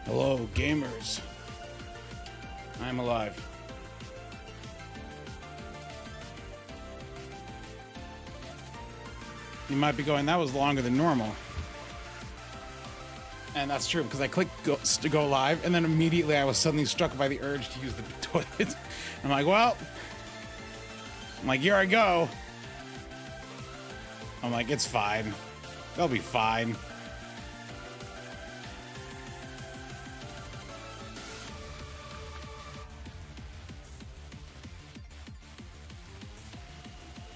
Hello, gamers. I'm alive. You might be going, that was longer than normal. And that's true, because I clicked to go live, and then immediately I was suddenly struck by the urge to use the toilet. I'm like, well, here I go. I'm like, it's fine. They'll be fine.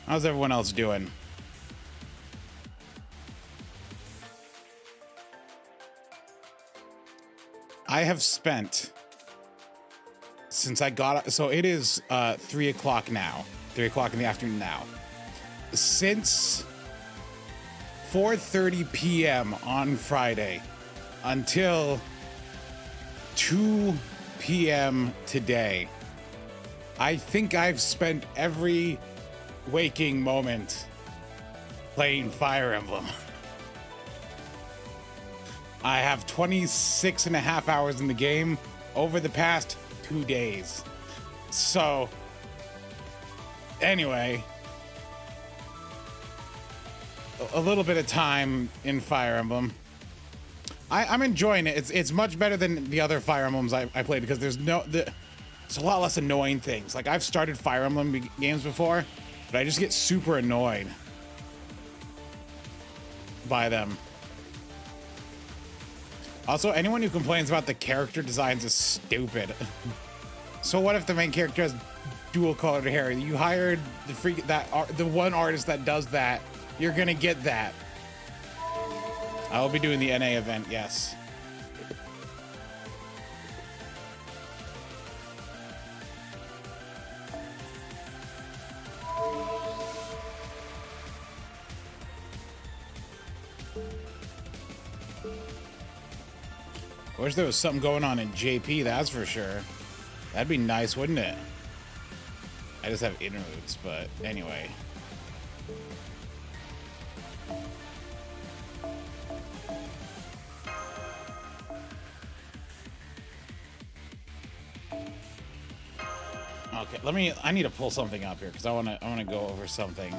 How's everyone else doing? I have spent, since I got, so it is 3 o'clock now, 3 o'clock in the afternoon now. Since 4:30 p.m. on Friday until 2 p.m. today, I think I've spent every waking moment playing Fire Emblem. I have 26 and a half hours in the game over the past 2 days. So, anyway, a little bit of time in Fire Emblem. I'm enjoying it. It's much better than the other Fire Emblems I played, because there's it's a lot less annoying things. Like, I've started Fire Emblem games before, but I just get super annoyed by them. Also, anyone who complains about the character designs is stupid. So what if the main character has dual colored hair? You hired the one artist that does that. You're gonna get that. I will be doing the NA event, yes. I wish there was something going on in JP, that's for sure. That'd be nice, wouldn't it? I just have interludes, but anyway. Okay, I need to pull something up here because I wanna go over something.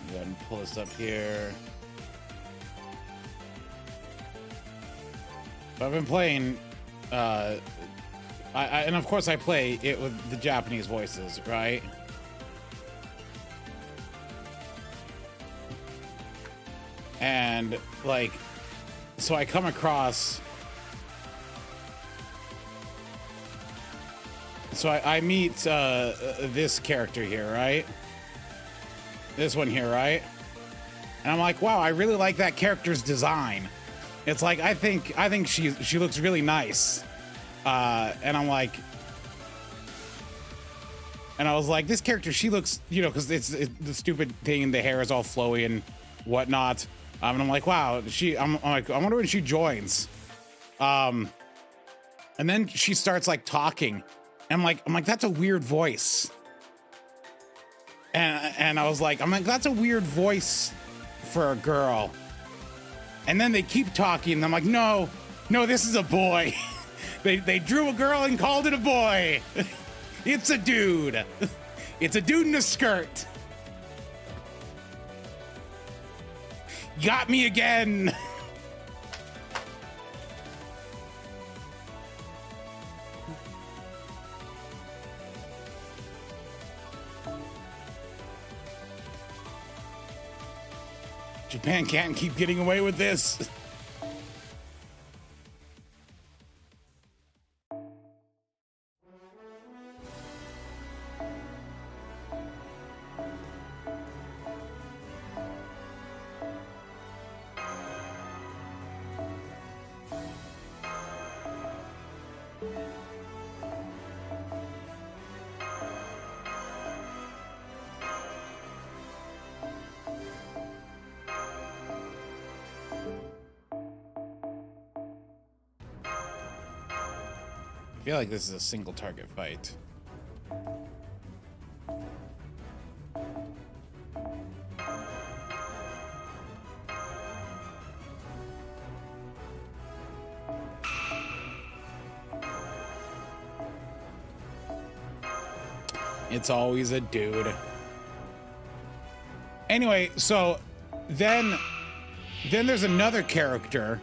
Go ahead and pull this up here. So I've been playing, and of course I play it with the Japanese voices, right? And like, so I come across, so I meet this character here, right? This one here, right? And I'm like, wow, I really like that character's design. It's like, I think she looks really nice. And I'm like, and I was like, this character, she looks, you know, because it's the stupid thing, and the hair is all flowy and whatnot. And I'm like, wow, I'm like, I wonder when she joins. And then she starts like talking. And I'm like, that's a weird voice. And I was like, that's a weird voice for a girl. And then they keep talking, and I'm like, no, this is a boy. they drew a girl and called it a boy. It's a dude. It's a dude in a skirt. Got me again. Japan can't keep getting away with this. I feel like this is a single target fight. It's always a dude. Anyway, so then there's another character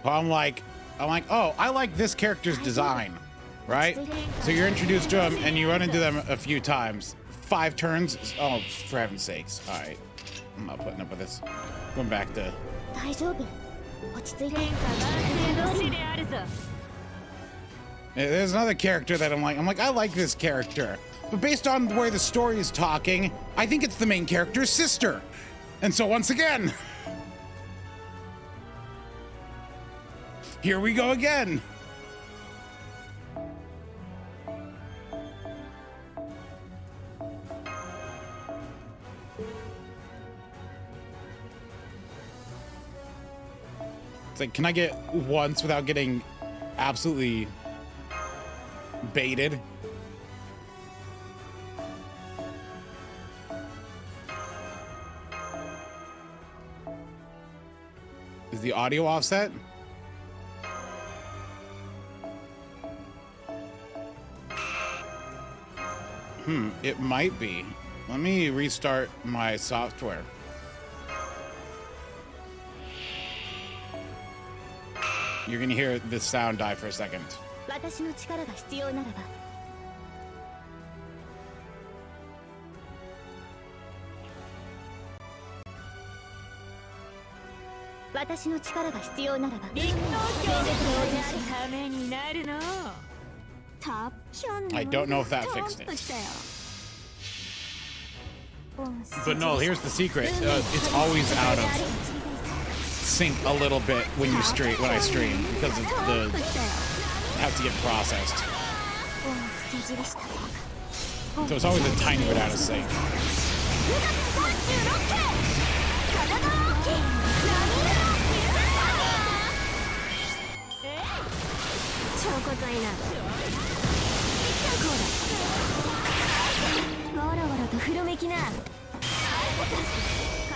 who I'm like, oh, I like this character's design, right? So you're introduced to him and you run into them a few times. 5 turns. Oh, for heaven's sakes. All right. I'm not putting up with this. Going back to... There's another character that I'm like, I like this character. But based on the way the story is talking, I think it's the main character's sister. And so once again... Here we go again. It's like, can I get once without getting absolutely baited? Is the audio offset? It might be. Let me restart my software. You're gonna hear the sound die for a second. I don't know if that fixed it. But no, here's the secret. It's always out of sync a little bit when I stream because of the have to get processed. So it's always a tiny bit out of sync.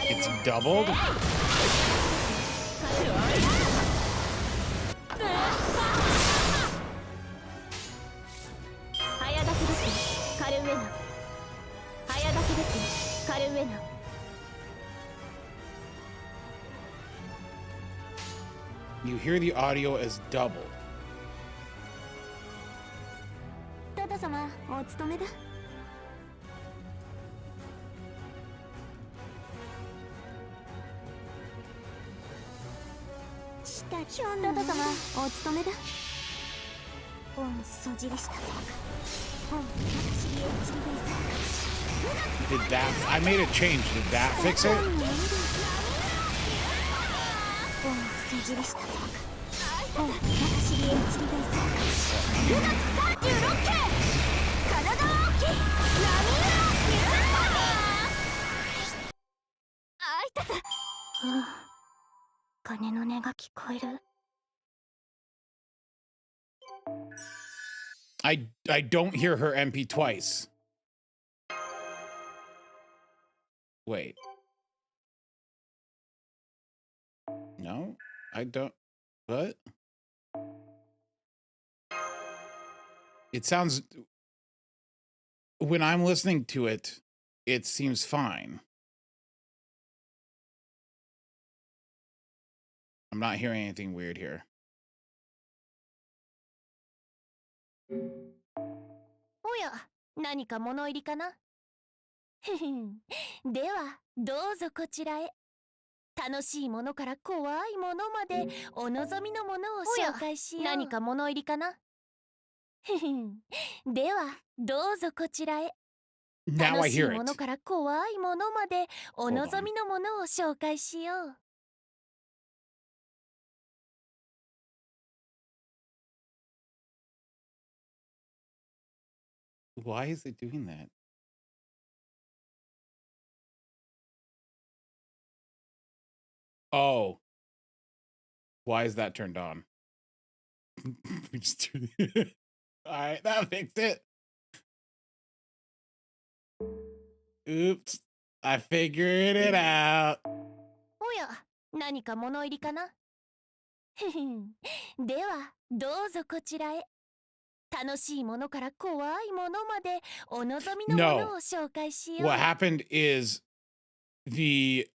It's doubled? You hear the audio as doubled. Did that... I made a change. Did that fix it? I don't hear her MP twice. Wait. No, I don't. What? It sounds... When I'm listening to it, it seems fine. I'm not hearing anything weird here. おや、何か物入りかなでは、どうぞこちらへ。楽しいものから怖いものまで、お望みのものを紹介しよう。何か物入りかなでは、どうぞこちらへ。楽しいものから怖いものまで、お望みのものを紹介しよう。Why is it doing that? Oh. Why is that turned on? Alright, that fixed it. Oops. I figured it out. おや、何か物入りかなでは、どうぞこちらへ。楽しいものから怖いものまでお望みのものを紹介しよう。What happened is the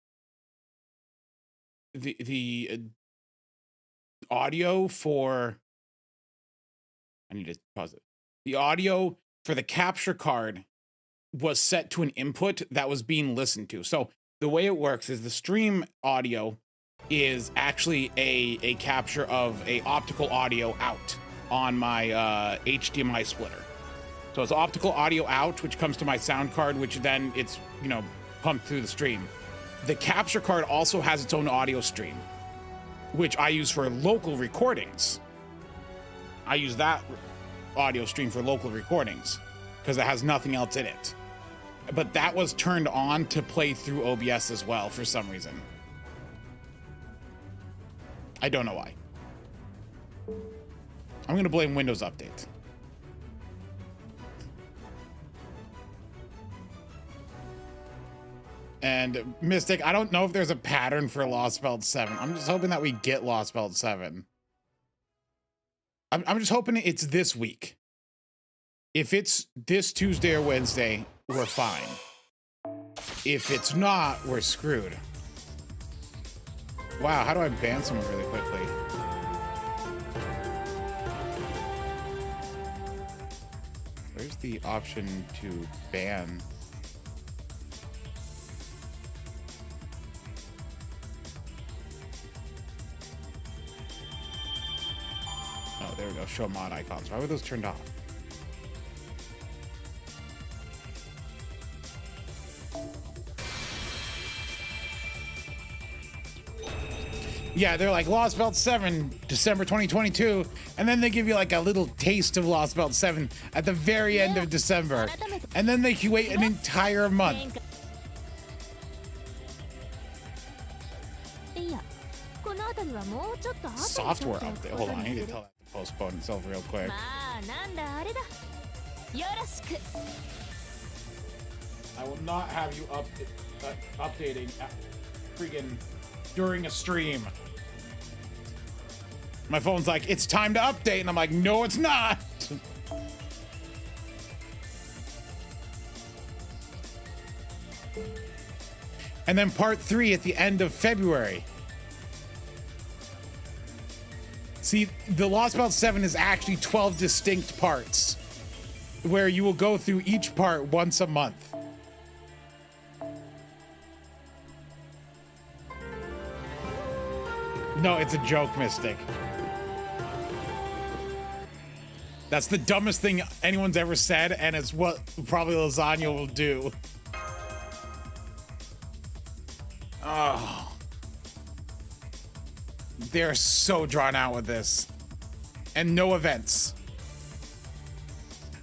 audio for I need to pause it. The audio for the capture card was set to an input that was being listened to. So the way it works is the stream audio is actually a capture of a optical audio out on my HDMI splitter. So it's optical audio out, which comes to my sound card, which then it's, you know, pumped through the stream. The capture card also has its own audio stream, which I use for local recordings. I use that audio stream for local recordings because it has nothing else in it. But that was turned on to play through OBS as well for some reason. I don't know why. I'm going to blame Windows Update. And Mystic, I don't know if there's a pattern for Lostbelt 7. I'm just hoping that we get Lostbelt 7. I'm just hoping it's this week. If it's this Tuesday or Wednesday, we're fine. If it's not, we're screwed. Wow, how do I ban someone really quickly? Where's the option to ban? Oh, there we go. Show mod icons. Why were those turned off? Yeah, they're like Lostbelt 7, December 2022, and then they give you like a little taste of Lostbelt 7 at the very end of December, and then they wait an entire month. Software update. Hold on, I need to tell that to postpone itself real quick. I will not have you updating freaking during a stream. My phone's like, it's time to update, and I'm like, no, it's not. And then part 3 at the end of February. See, the Lostbelt 7 is actually 12 distinct parts, where you will go through each part once a month. No, it's a joke, Mystic. That's the dumbest thing anyone's ever said, and it's what probably Lasagna will do. Oh. They're so drawn out with this. And no events.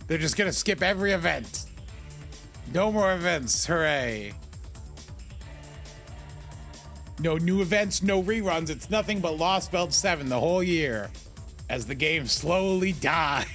They're just gonna skip every event. No more events, hooray. No new events, no reruns. It's nothing but Lostbelt 7 the whole year as the game slowly dies.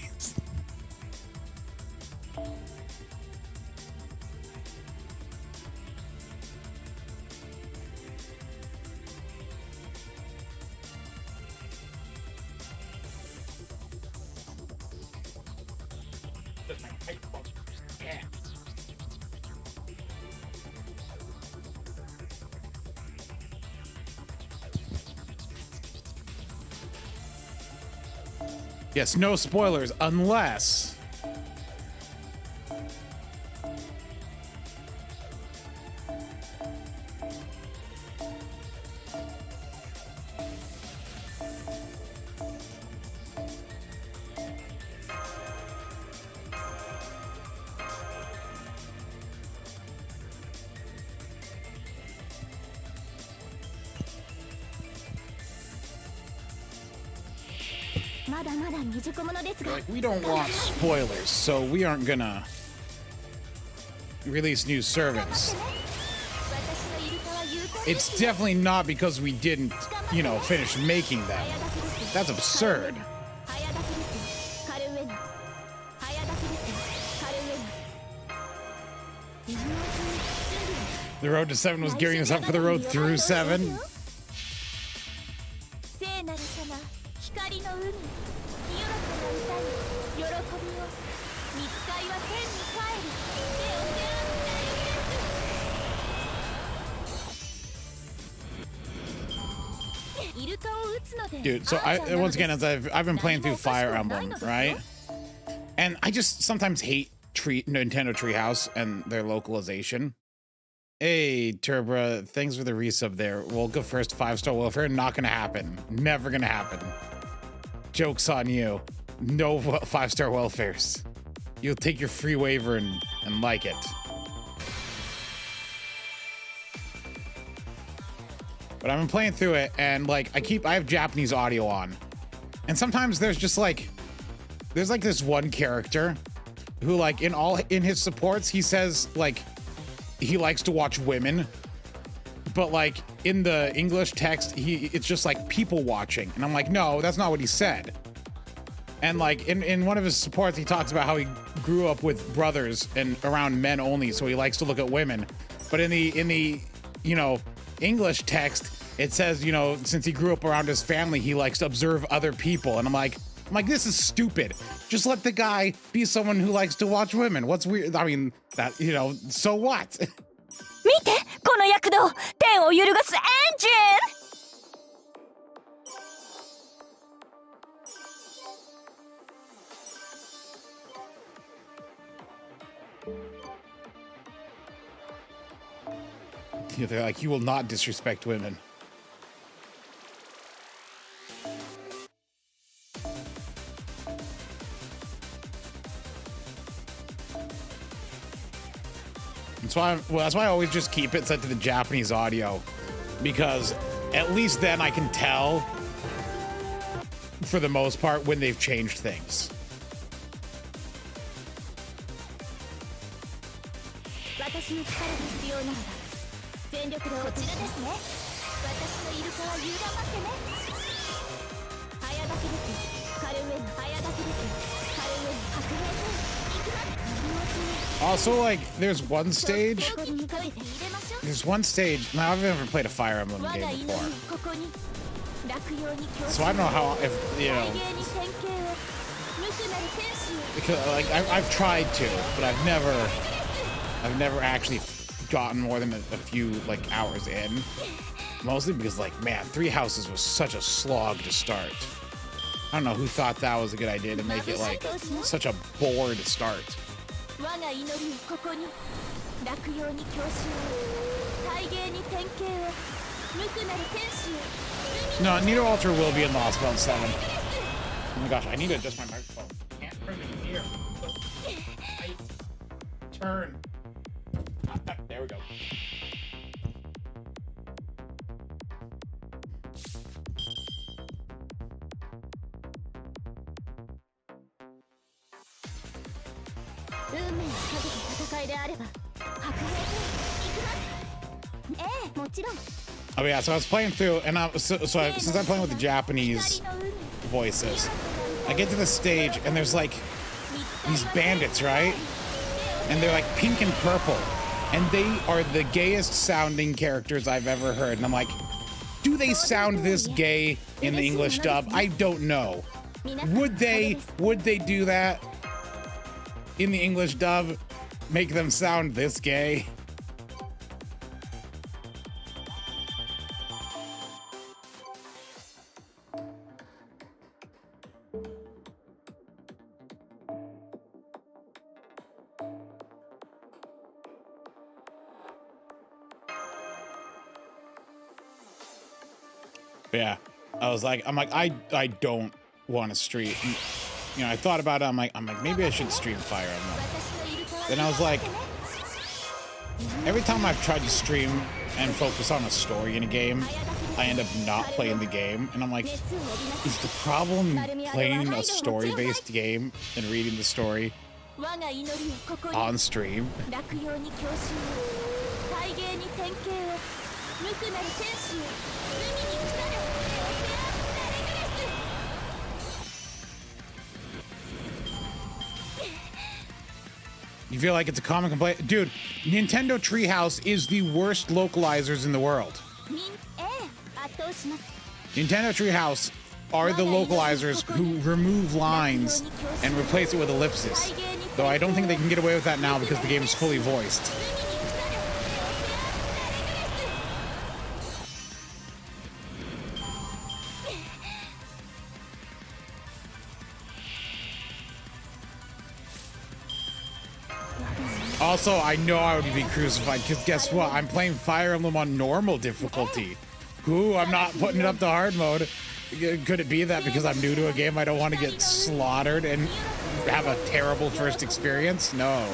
Yes, no spoilers unless like, we don't want spoilers, so we aren't gonna release new servants. It's definitely not because we didn't, you know, finish making them. That's absurd. The road to 7 was gearing us up for the road through 7. 光の海清らかな歌に喜びを見つかいは天に帰る手を背負ってイルカを撃つので Dude, so once again, as I've been playing through Fire Emblem, right? And I just sometimes hate Nintendo Treehouse and their localization. Hey, Turbra, thanks for the resub there. We'll go first 5-star welfare. Not gonna happen. Never gonna happen. Joke's on you. No 5-star welfares. You'll take your free waiver and like it. But I've been playing through it, and like I have Japanese audio on. And sometimes there's just like there's like this one character who like in his supports he says like he likes to watch women, but like in the English text it's just like people watching, and I'm like, no, that's not what he said. And like in one of his supports he talks about how he grew up with brothers and around men only, so he likes to look at women. But in the you know English text it says, you know, since he grew up around his family he likes to observe other people, and I'm like, this is stupid. Just let the guy be someone who likes to watch women. What's weird? I mean, that, you know, so what? 見てこの躍動天を揺るがすエンジン Yeah, they're like, you will not disrespect women. That's why I always just keep it set to the Japanese audio, because at least then I can tell, for the most part, when they've changed things. Also, like, there's one stage. Now, I've never played a Fire Emblem game before, so I don't know how, if, you know, because, like, I've tried to, but I've never actually gotten more than a few, like, hours in. Mostly because, like, man, 3 Houses was such a slog to start. I don't know who thought that was a good idea to make it, like, such a bore to start. No, Nito Ultra will be in Lostbelt 7. Oh my gosh, I need to adjust my microphone. I can't turn it here. Turn. There we go. Oh yeah, so I was playing through, and since I'm playing with the Japanese voices, I get to the stage, and there's like these bandits, right? And they're like pink and purple, and they are the gayest sounding characters I've ever heard. And I'm like, do they sound this gay in the English dub? I don't know. Would they do that in the English dub? Make them sound this gay? Yeah, I don't want to stream. You know, I thought about it. I'm like, maybe I should stream Fire Emblem. Then I was like, every time I've tried to stream and focus on a story in a game, I end up not playing the game. And I'm like, is the problem playing a story-based game and reading the story on stream? You feel like it's a common complaint? Dude, Nintendo Treehouse is the worst localizers in the world. Nintendo Treehouse are the localizers who remove lines and replace it with ellipsis. Though I don't think they can get away with that now because the game is fully voiced. Also, I know I would be crucified because guess what? I'm playing Fire Emblem on normal difficulty. Ooh, I'm not putting it up to hard mode. Could it be that because I'm new to a game, I don't want to get slaughtered and have a terrible first experience? No.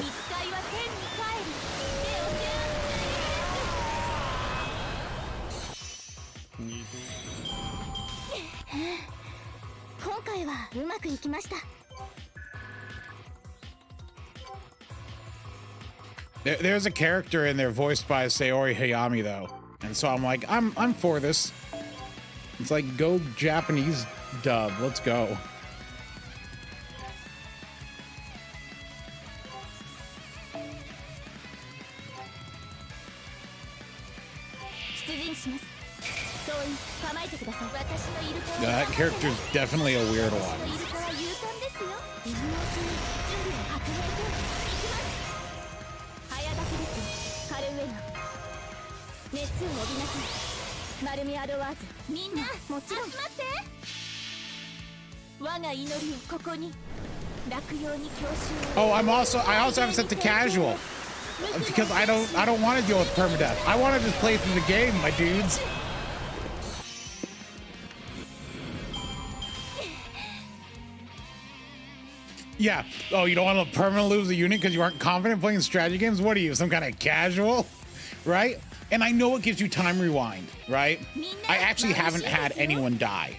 There's a character in there voiced by Saori Hayami though, and so I'm like, I'm for this. It's like, go Japanese dub, let's go. Yeah, that character's definitely a weird one. Oh, I also have it set to casual because I don't want to deal with permadeath. I want to just play through the game, my dudes. Yeah. Oh, you don't want to permanently lose a unit because you aren't confident playing strategy games? What are you, some kind of casual? Right? And I know it gives you time rewind, right? I actually haven't had anyone die,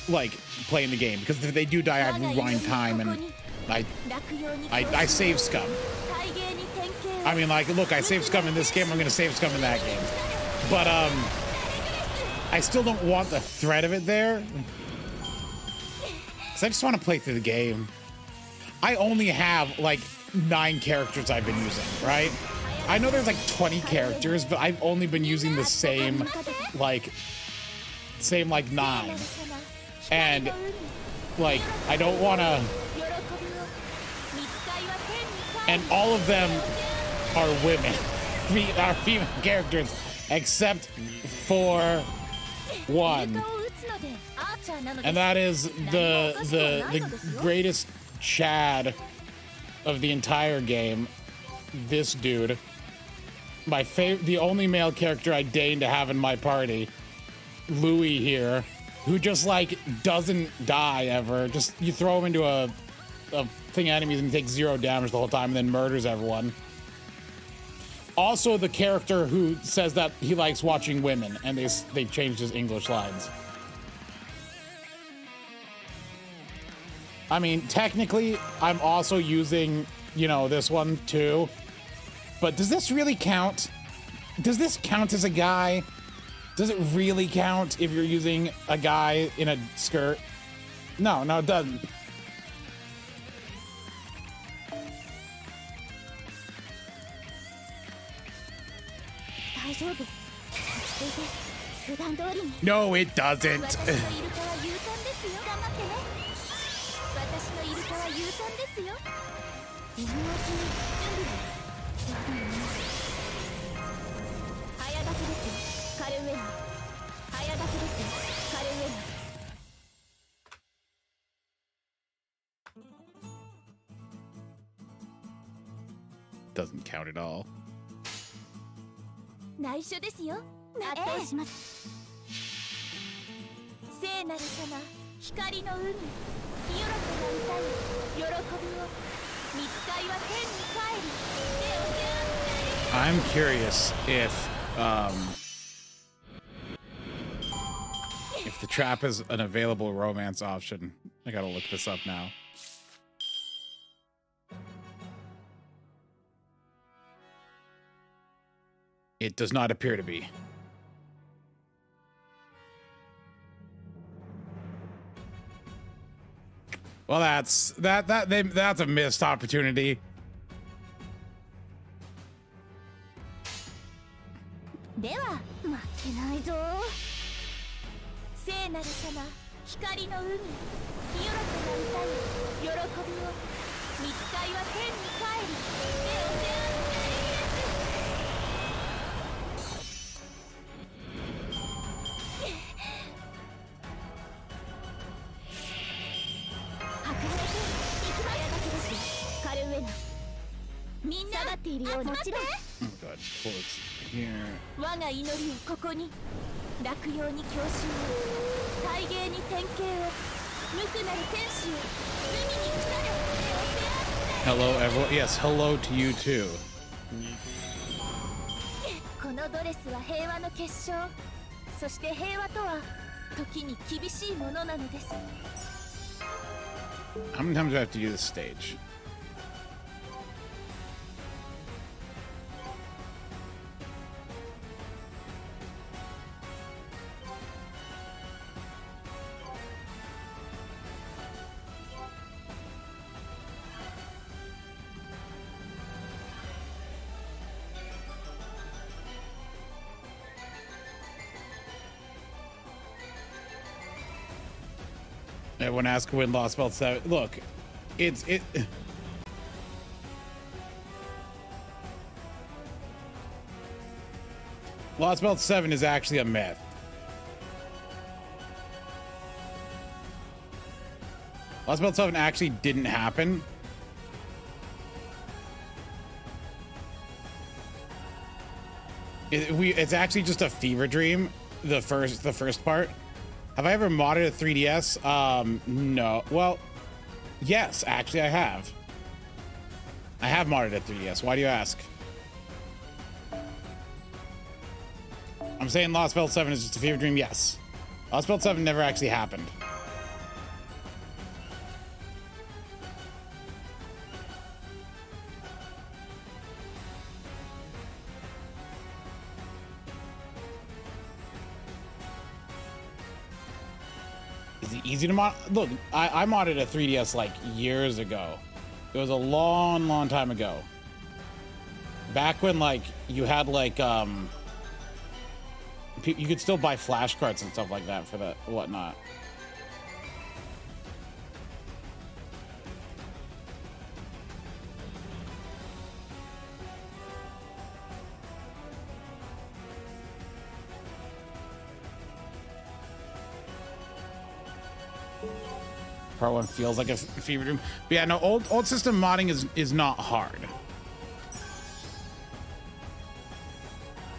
like, playing the game, because if they do die, I rewind time and I save scum. I mean, like, look, I save scum in this game, I'm going to save scum in that game. But, I still don't want the threat of it there. Because I just want to play through the game. I only have, like, 9 characters I've been using, right? I know there's like 20 characters, but I've only been using the same like 9. And like, I don't want to, and all of them are women, are female characters, except for one. And that is the greatest Chad of the entire game, this dude. The only male character I deign to have in my party, Louis here, who just like doesn't die ever. Just you throw him into a thing of enemies and he takes 0 damage the whole time and then murders everyone. Also the character who says that he likes watching women, and they changed his English lines. I mean, technically I'm also using, you know, this one too. But does this really count? Does this count as a guy? Does it really count if you're using a guy in a skirt? No, it doesn't. No, it doesn't. Doesn't count at all. I'm curious if the trap is an available romance option. I gotta look this up now. It does not appear to be. Well, that's a missed opportunity. に清らかな歌よ喜びを見つかいは天に帰り目を背負って運ばれていきますだけですカルウェナみんな下がっているようもちろん Oh god, bullets here. 我が祈りをここに落葉に郷愁を大芸に典型を無垢なる天使を海に来たれ Hello, everyone. Yes, hello to you too. このドレスは平和の結晶そして平和とは時に厳しいものなのです How many times do I have to do this stage? Everyone ask when Lostbelt 7. Look, it. Lostbelt 7 is actually a myth. Lostbelt 7 actually didn't happen. It's actually just a fever dream. The first part. Have I ever modded a 3DS? No. Well, yes, actually I have. I have modded a 3DS. Why do you ask? I'm saying Lostbelt 7 is just a fever dream. Yes. Lostbelt 7 never actually happened. Is it easy to mod? Look, I modded a 3DS like years ago. It was a long time ago. Back when like you had like you could still buy flashcards and stuff like that for the whatnot. Part 1 feels like a fever dream. But yeah, no, old system modding is not hard.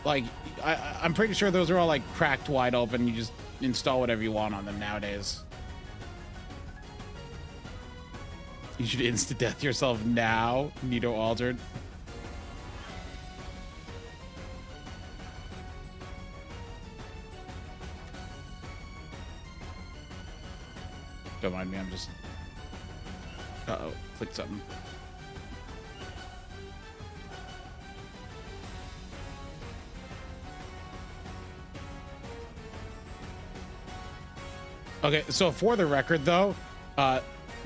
Like, I'm pretty sure those are all like cracked wide open. You just install whatever you want on them nowadays. You should insta-death yourself now, Nito Altered. Don't mind me, I'm just... Uh-oh, clicked something. Okay, so for the record, though,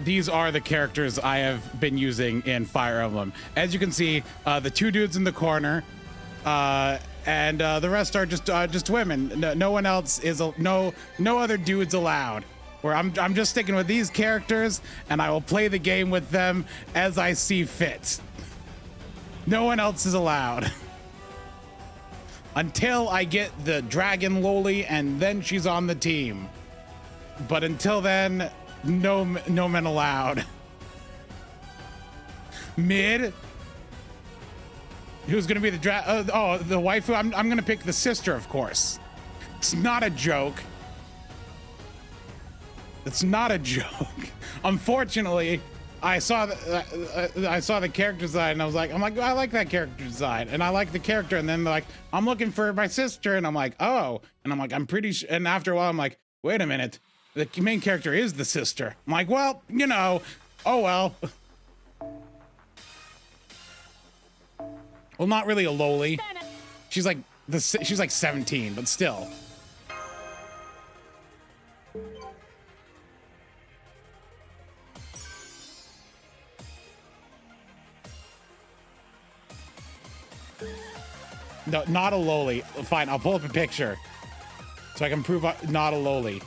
these are the characters I have been using in Fire Emblem. As you can see, the two dudes in the corner, and the rest are just women. No one else is no other dudes allowed. Where I'm just sticking with these characters, and I will play the game with them as I see fit. No one else is allowed. Until I get the dragon Loli, and then she's on the team. But until then, no men allowed. Mid? Who's gonna be the the waifu? I'm gonna pick the sister, of course. It's not a joke. It's not a joke. Unfortunately, I saw the character design, and I'm like, I like that character design, and I like the character, and then they're like, I'm looking for my sister, and I'm like, oh, and I'm like, I'm pretty sure, and after a while, I'm like, wait a minute, the main character is the sister. I'm like, well, you know, oh well. Well, not really a loli. She's like 17, but still. No, not a loli. Fine, I'll pull up a picture so I can prove not a loli.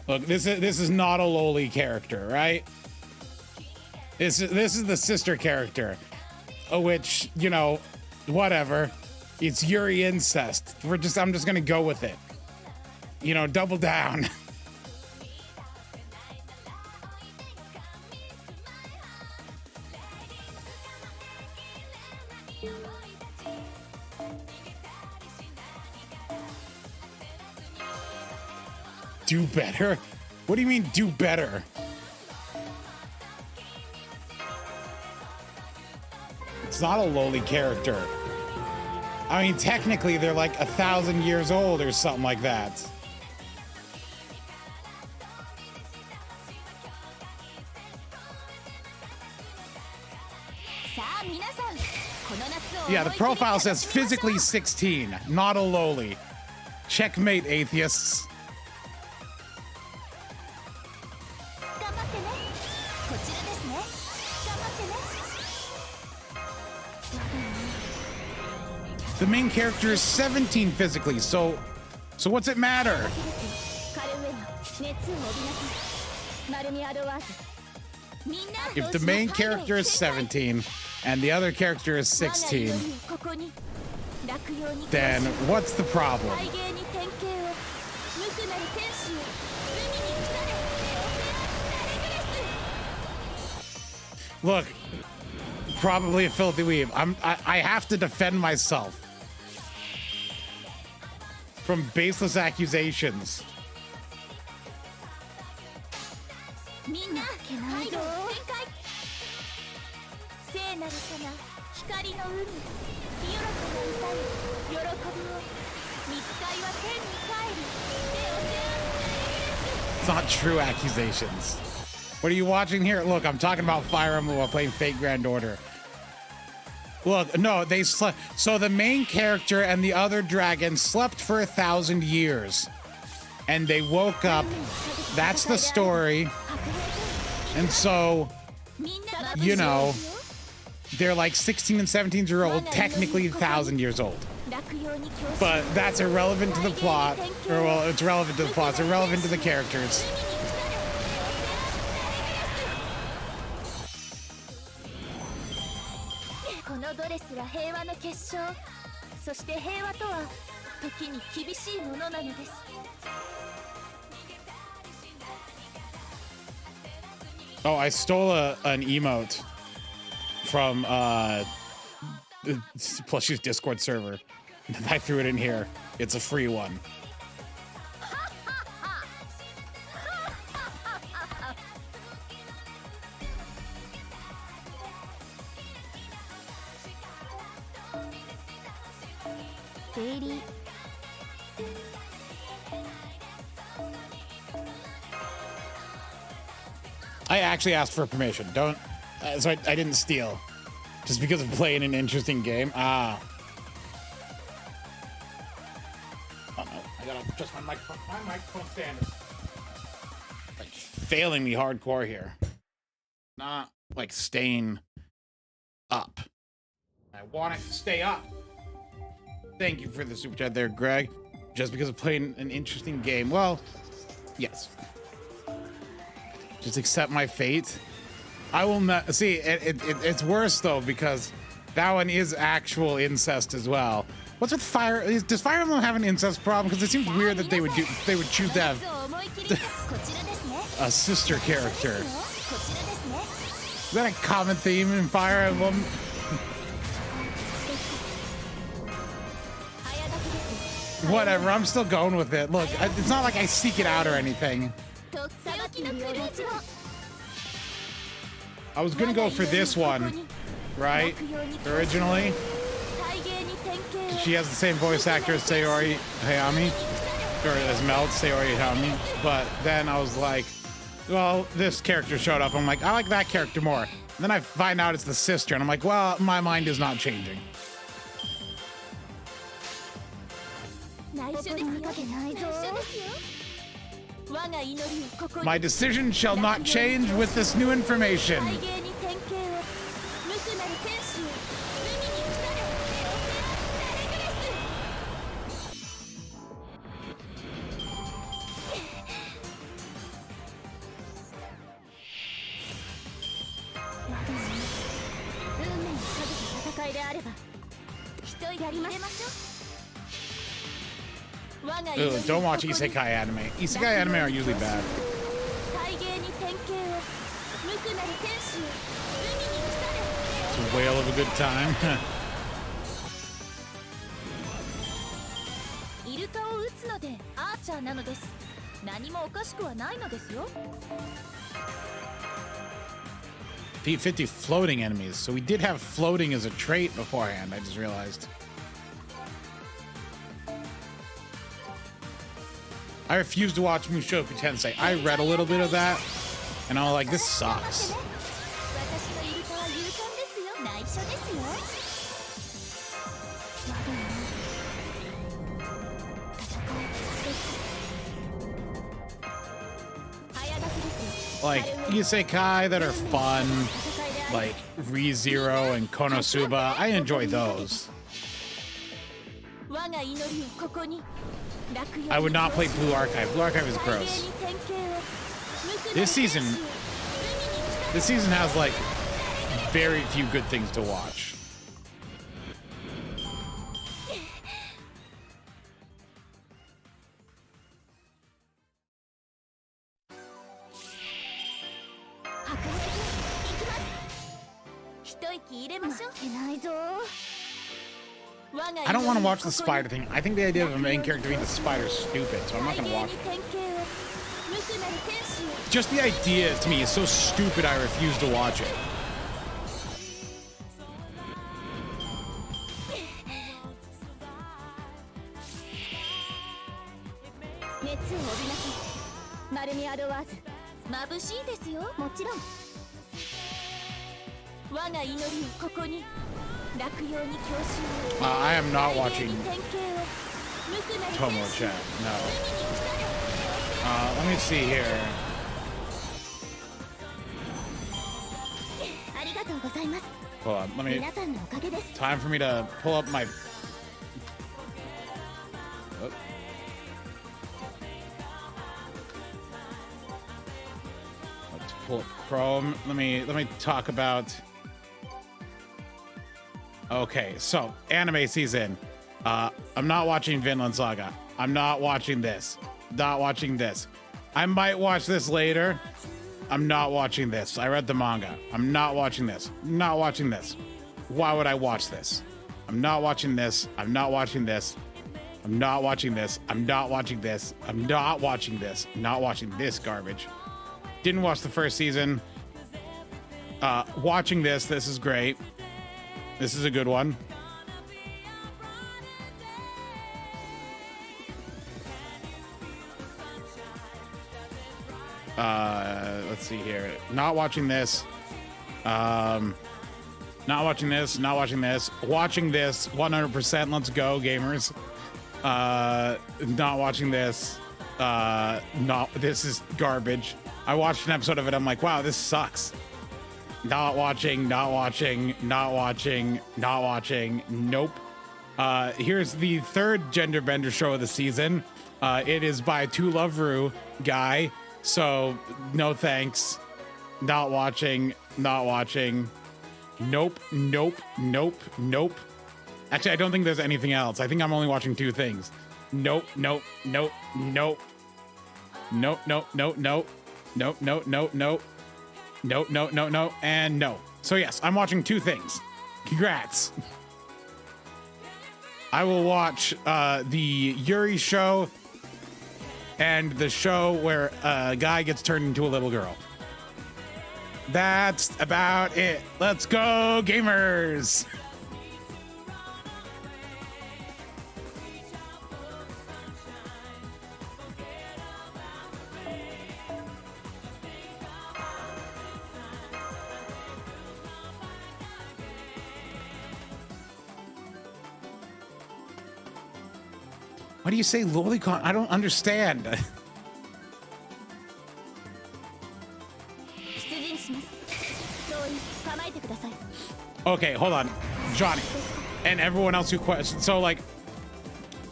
Look, this is not a lowly character, right? This is the sister character, which, you know, whatever. It's Yuri incest. I'm just gonna go with it. You know, double down. Do better? What do you mean do better? It's not a lowly character. I mean, technically they're like 1,000 years old or something like that. Yeah, the profile says physically 16, not a lowly. Checkmate, atheists. The main character is 17 physically, so what's it matter? If the main character is 17 and the other character is 16, then what's the problem? Look, probably a filthy weeb. I have to defend myself from baseless accusations. It's not true accusations. What are you watching here? Look, I'm talking about Fire Emblem while playing Fate Grand Order. Look, no, they slept. So the main character and the other dragon slept for 1,000 years. And they woke up. That's the story. And so, you know, they're like 16 and 17-year-old, technically 1,000 years old. But that's irrelevant to the plot. Or, well, it's relevant to the plot. It's irrelevant to the characters. Oh, I stole an emote from Plushie's Discord server. I threw it in here. It's a free one. I actually asked for permission. So I didn't steal. Just because of playing an interesting game. Ah. Oh no, I gotta adjust my microphone. My microphone stand is like failing me hardcore here. Not like staying up. I want it to stay up. Thank you for the super chat there, Greg. Just because of playing an interesting game. Well, yes. Just accept my fate. I will not see it's worse though, because that one is actual incest as well. What's with Fire? Does Fire Emblem have an incest problem? Because it seems weird that they would choose to have a sister character. Is that a common theme in Fire Emblem? Whatever, I'm still going with it. Look, it's not like I seek it out or anything. I was gonna go for this one, right? Originally. She has the same voice actor as Sayori Hayami, or as Melt, Sayori Hayami. But then I was like, well, this character showed up. I'm like, I like that character more. And then I find out it's the sister, and I'm like, well, my mind is not changing. My decision shall not change with this new information. Ugh, don't watch isekai anime. Isekai anime are usually bad. It's a whale of a good time. P50 floating enemies. So we did have floating as a trait beforehand, I just realized. I refuse to watch Mushoku Tensei. I read a little bit of that, and I was like, this sucks. Like isekai that are fun, like ReZero and Konosuba. I enjoy those. I would not play Blue Archive. Blue Archive is gross. This season has like very few good things to watch. I don't want to watch the spider thing. I think the idea of a main character being the spider is stupid, so I'm not going to watch it. Just the idea to me is so stupid, I refuse to watch it. I am not watching Tomo-chan, no. Let me see here. Hold on, let me... Time for me to pull up my... Oh. Let's pull up Chrome. Let me talk about... Okay, so anime season. I'm not watching Vinland Saga. I'm not watching this. Not watching this. I might watch this later. I'm not watching this. I read the manga. I'm not watching this. Not watching this. Why would I watch this? I'm not watching this. I'm not watching this. I'm not watching this. I'm not watching this. I'm not watching this. Not watching this garbage. Didn't watch the first season. Watching this. This is great. This is a good one. Let's see here. Not watching this. Not watching this. Not watching this. Watching this. 100%. Let's go, gamers. Not watching this. This is garbage. I watched an episode of it. I'm like, wow, this sucks. Not watching, not watching, not watching, not watching. Nope. Here's the third gender bender show of the season. It is by To Love-Ru guy. So no thanks. Not watching, not watching. Nope, nope, nope, nope. Actually, I don't think there's anything else. I think I'm only watching two things. Nope, nope, nope, nope. Nope, nope, nope, nope. Nope, nope, nope, nope. No, no, no, no, and no. So yes, I'm watching two things. Congrats. I will watch the Yuri show and the show where a guy gets turned into a little girl. That's about it. Let's go, gamers. Why do you say lolicon? I don't understand. Okay, hold on. Johnny and everyone else who questions. So, like,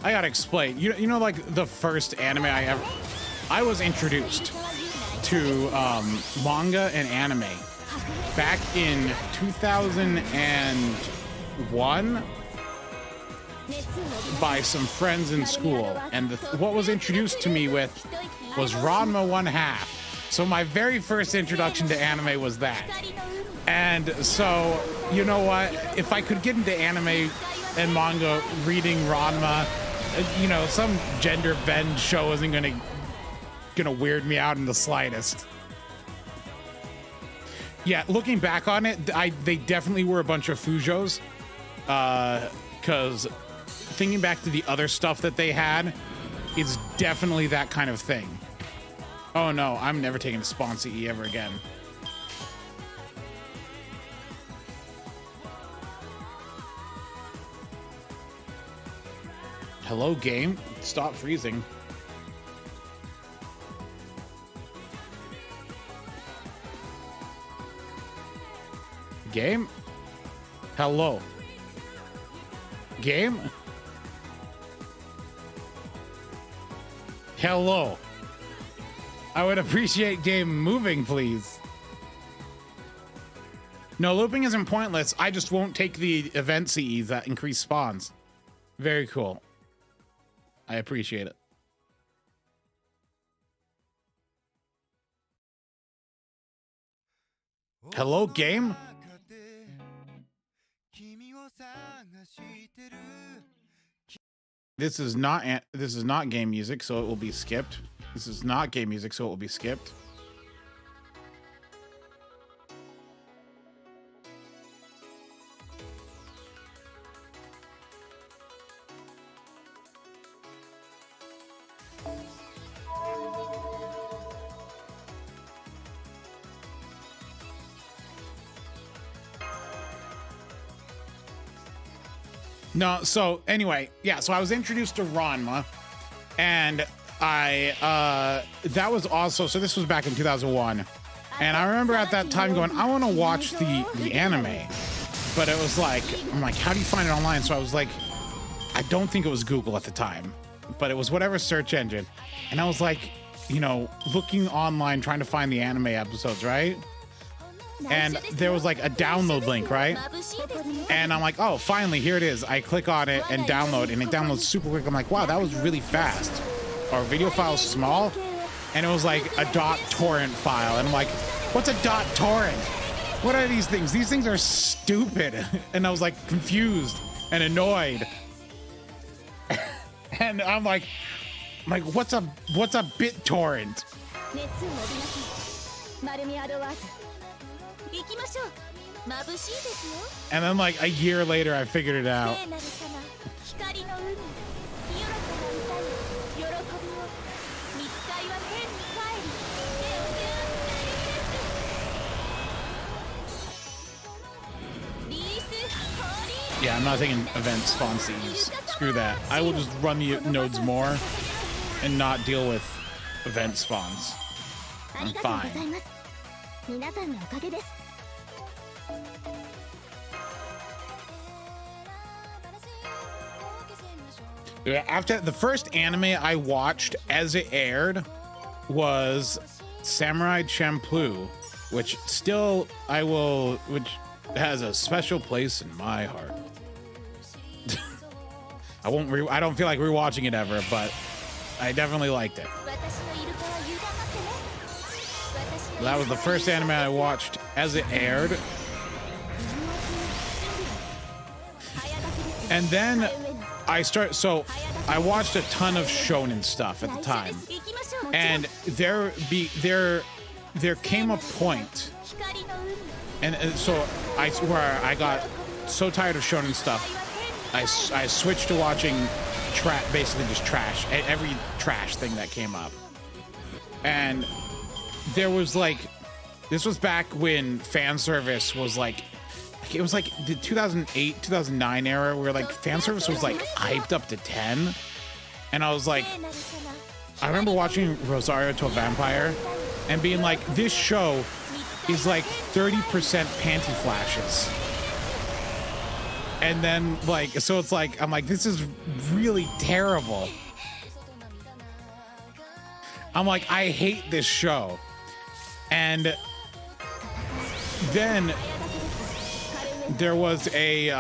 I gotta explain. You know, like, the first anime I was introduced to manga and anime back in 2000 and 1 by some friends in school, and what was introduced to me with was Ranma 1/2. So my very first introduction to anime was that. And so, you know what? If I could get into anime and manga reading Ranma, you know, some gender bend show isn't gonna weird me out in the slightest. Yeah, looking back on it, they definitely were a bunch of fujos. Because thinking back to the other stuff that they had, it's definitely that kind of thing. Oh no, I'm never taking a spawn CE ever again. Hello, game. Stop freezing. Game? Hello. Game? Hello. I would appreciate game moving, please. No, looping isn't pointless. I just won't take the event CEs that increase spawns. Very cool. I appreciate it. Hello, game? This is not game music, so it will be skipped. This is not game music, so it will be skipped. No, so anyway, yeah, so I was introduced to Ranma, and that was also, so this was back in 2001, and I remember at that time going, I want to watch the anime, but it was like, I'm like, how do you find it online? So I was like, I don't think it was Google at the time, but it was whatever search engine, and I was like, you know, looking online, trying to find the anime episodes, right? And there was like a download link, right? And I'm like, oh, finally, here it is. I click on it and download, and it downloads super quick. I'm like, wow, that was really fast. Our video file's small, and it was like a .torrent file. And I'm like, what's a .torrent? What are these things? These things are stupid. And I was like confused and annoyed. And I'm like, what's a BitTorrent? And then like a year later, I figured it out. Yeah, I'm not taking event spawn CEs. Screw that. I will just run the nodes more and not deal with event spawns. I'm fine. After the first anime I watched as it aired was Samurai Champloo, which still which has a special place in my heart. I don't feel like rewatching it ever, but I definitely liked it. That was the first anime I watched as it aired. And then I watched a ton of shonen stuff at the time. And there came a point, and so where I got so tired of shonen stuff, I switched to watching basically just trash, every trash thing that came up. And there was like, this was back when fan service was like, it was like the 2008, 2009 era where like fan service was like hyped up to 10. And I was like, I remember watching Rosario to a Vampire and being like, this show is like 30% panty flashes. And then like, so it's like, I'm like, this is really terrible. I'm like, I hate this show. And then there was a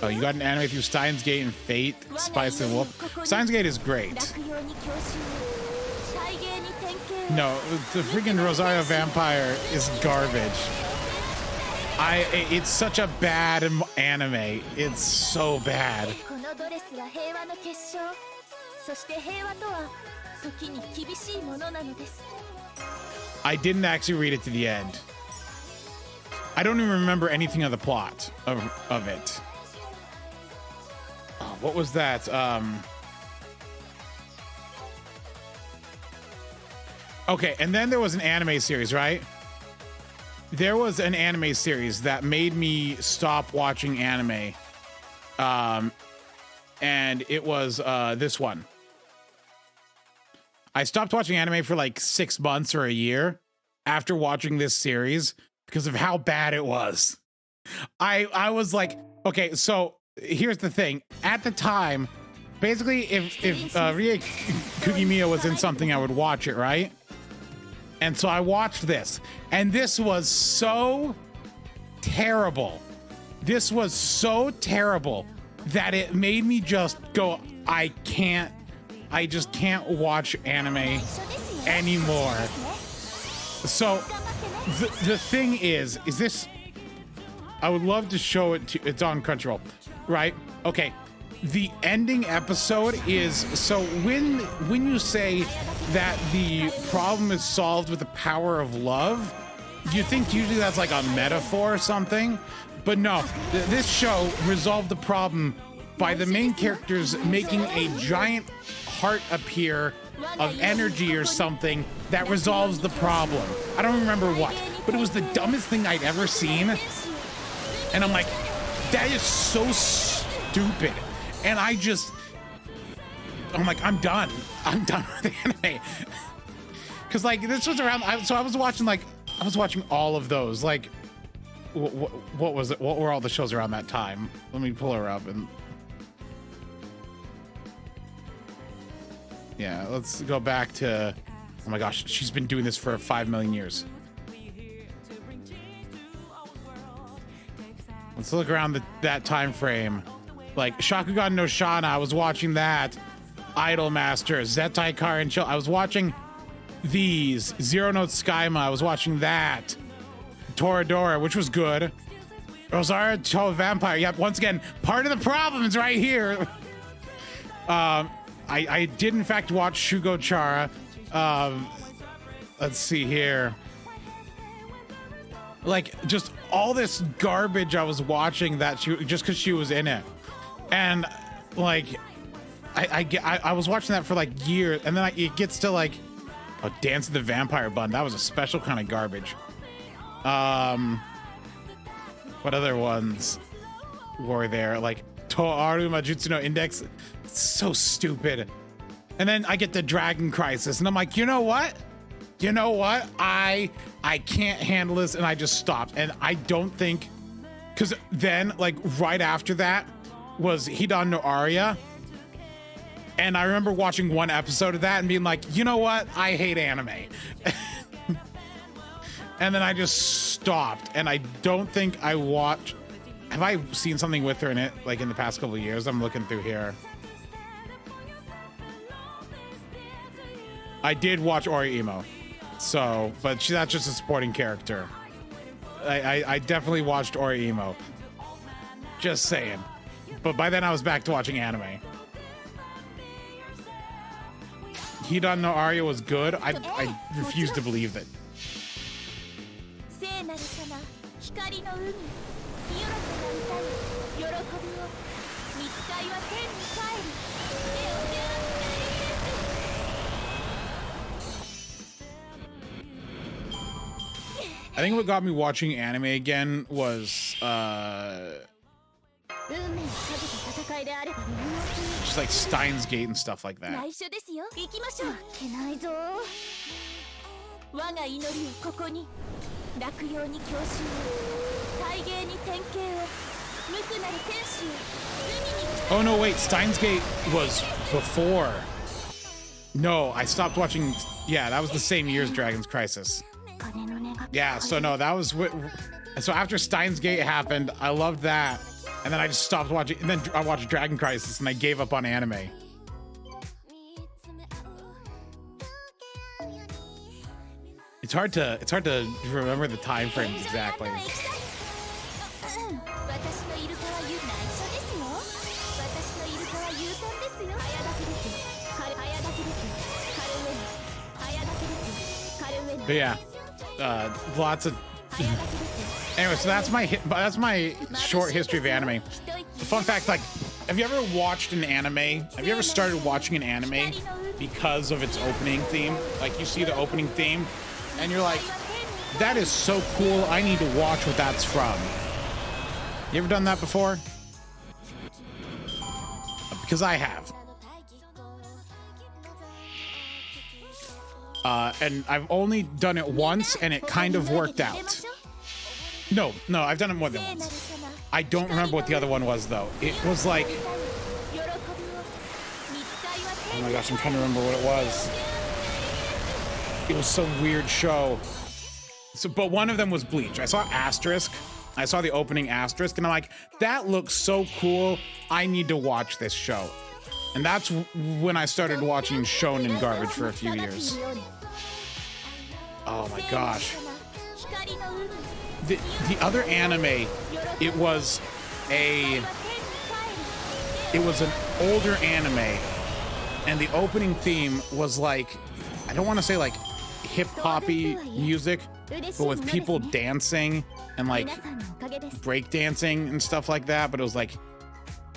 oh, you got an anime through Steins Gate and Fate, Spice and Wolf. Steins Gate is great. No, the freaking Rosario Vampire is garbage. It's such a bad anime. It's so bad. I didn't actually read it to the end. I don't even remember anything of the plot of it. Oh, what was that? Okay, and then there was an anime series, right? There was an anime series that made me stop watching anime. And it was this one. I stopped watching anime for like 6 months or a year after watching this series because of how bad it was. I was like, okay, so here's the thing. At the time, basically, if Rie Kugimiya was in something, I would watch it, right? And so I watched this, and this was so terrible. This was so terrible that it made me just go, I just can't watch anime anymore. So the thing is this, I would love to show it to, it's on Crunchyroll, right? Okay. The ending episode is, so when you say that the problem is solved with the power of love, you think usually that's like a metaphor or something, but no, this show resolved the problem by the main characters making a giant heart appear of energy or something that resolves the problem. I don't remember what, but it was the dumbest thing I'd ever seen. And I'm like, that is so stupid. And I'm like, I'm done with anime. Cause like this was around, so I was watching all of those. Like, what was it? What were all the shows around that time? Let me pull her up and. Yeah, let's go back to, oh my gosh, she's been doing this for 5 million years. Let's look around that time frame. Like Shakugan no Shana, I was watching that. Idol Master, Zettai Car and Chill. I was watching these. Zero Note Skyma, I was watching that. Toradora, which was good. Rosario to Vampire. Yep, once again, part of the problem is right here. I did in fact watch Shugo Chara. Let's see here. Like just all this garbage I was watching that just because she was in it. And like I was watching that for like years, and then it gets to like, oh, Dance of the Vampire Bun. That was a special kind of garbage. What other ones were there? Like Toaru Majutsu no Index. It's so stupid. And then I get the Dragon Crisis, and I'm like, you know what? I can't handle this, and I just stopped. And I don't think, because then like right after that was Hidan no Aria. And I remember watching one episode of that and being like, you know what? I hate anime. And then I just stopped. And I don't think I watched, have I seen something with her in it like in the past couple of years? I'm looking through here. I did watch Ori Imo. So, but that's just a supporting character. I definitely watched Ori Imo. Just saying. But by then I was back to watching anime. Hidan no Aria was good. I refuse to believe that. I think what got me watching anime again was just like Steins Gate and stuff like that. Oh no, wait, Steins Gate was before. No, I stopped watching. Yeah, that was the same year as Dragon's Crisis. Yeah, so no, that was So after Steins Gate happened, I loved that. And then I just stopped watching. And then I watched Dragon Crisis and I gave up on anime. It's hard to remember the time frames exactly. But yeah, lots of. Anyway, so that's my short history of anime. Fun fact, like, have you ever watched an anime? Have you ever started watching an anime because of its opening theme? Like, you see the opening theme, and you're like, that is so cool. I need to watch what that's from. You ever done that before? Because I have. And I've only done it once, and it kind of worked out. No, I've done it more than once. I don't remember what the other one was, though. It was like... Oh my gosh, I'm trying to remember what it was. It was some weird show. So, but one of them was Bleach. I saw Asterisk. I saw the opening Asterisk, and I'm like, that looks so cool. I need to watch this show. And that's when I started watching shonen garbage for a few years. Oh my gosh. The other anime, it was an older anime, and the opening theme was like, I don't want to say like hip-hoppy music, but with people dancing and like break dancing and stuff like that. But it was like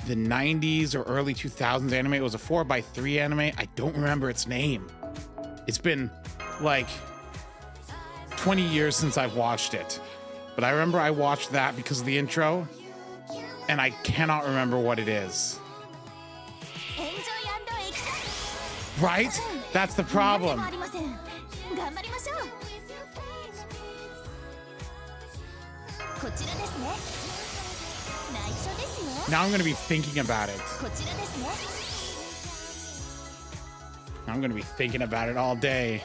the 90s or early 2000s anime. It was a 4x3 anime. I don't remember its name. It's been like 20 years since I've watched it. But I remember I watched that because of the intro, and I cannot remember what it is. Right? That's the problem. Now I'm going to be thinking about it. I'm going to be thinking about it all day.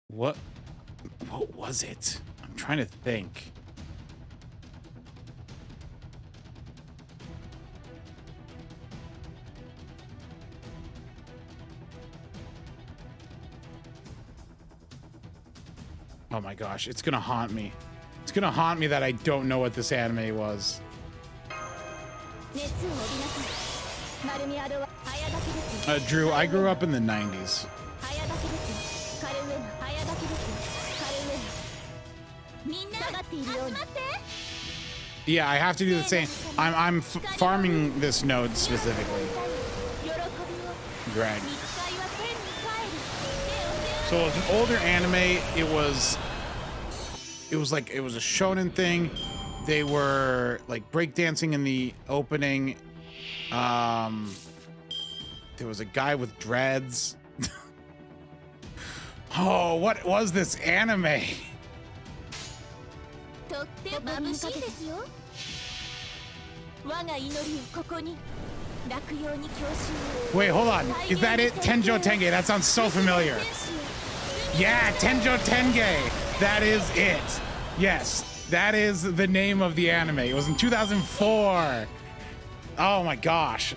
What was it? I'm trying to think. Oh my gosh, it's gonna haunt me. It's gonna haunt me that I don't know what this anime was. Drew, I grew up in the 90s. Yeah, I have to do the same. I'm farming this node specifically. Greg. So it was an older anime. It was a shonen thing. They were like breakdancing in the opening. There was a guy with dreads. Oh, what was this anime? Wait, hold on. Is that it? Tenjo Tenge. That sounds so familiar. Yeah, Tenjo Tenge. That is it. Yes, that is the name of the anime. It was in 2004. Oh my gosh.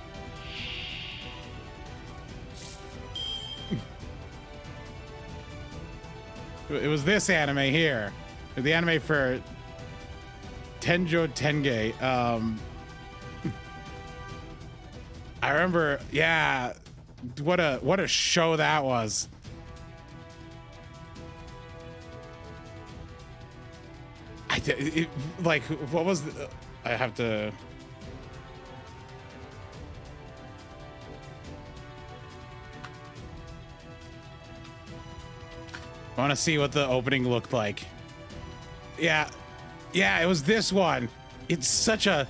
It was this anime here. The anime for Tenjo Tenge. I remember, yeah, what a show that was. Like, what was the, I have to. I want to see what the opening looked like. Yeah, it was this one. It's such a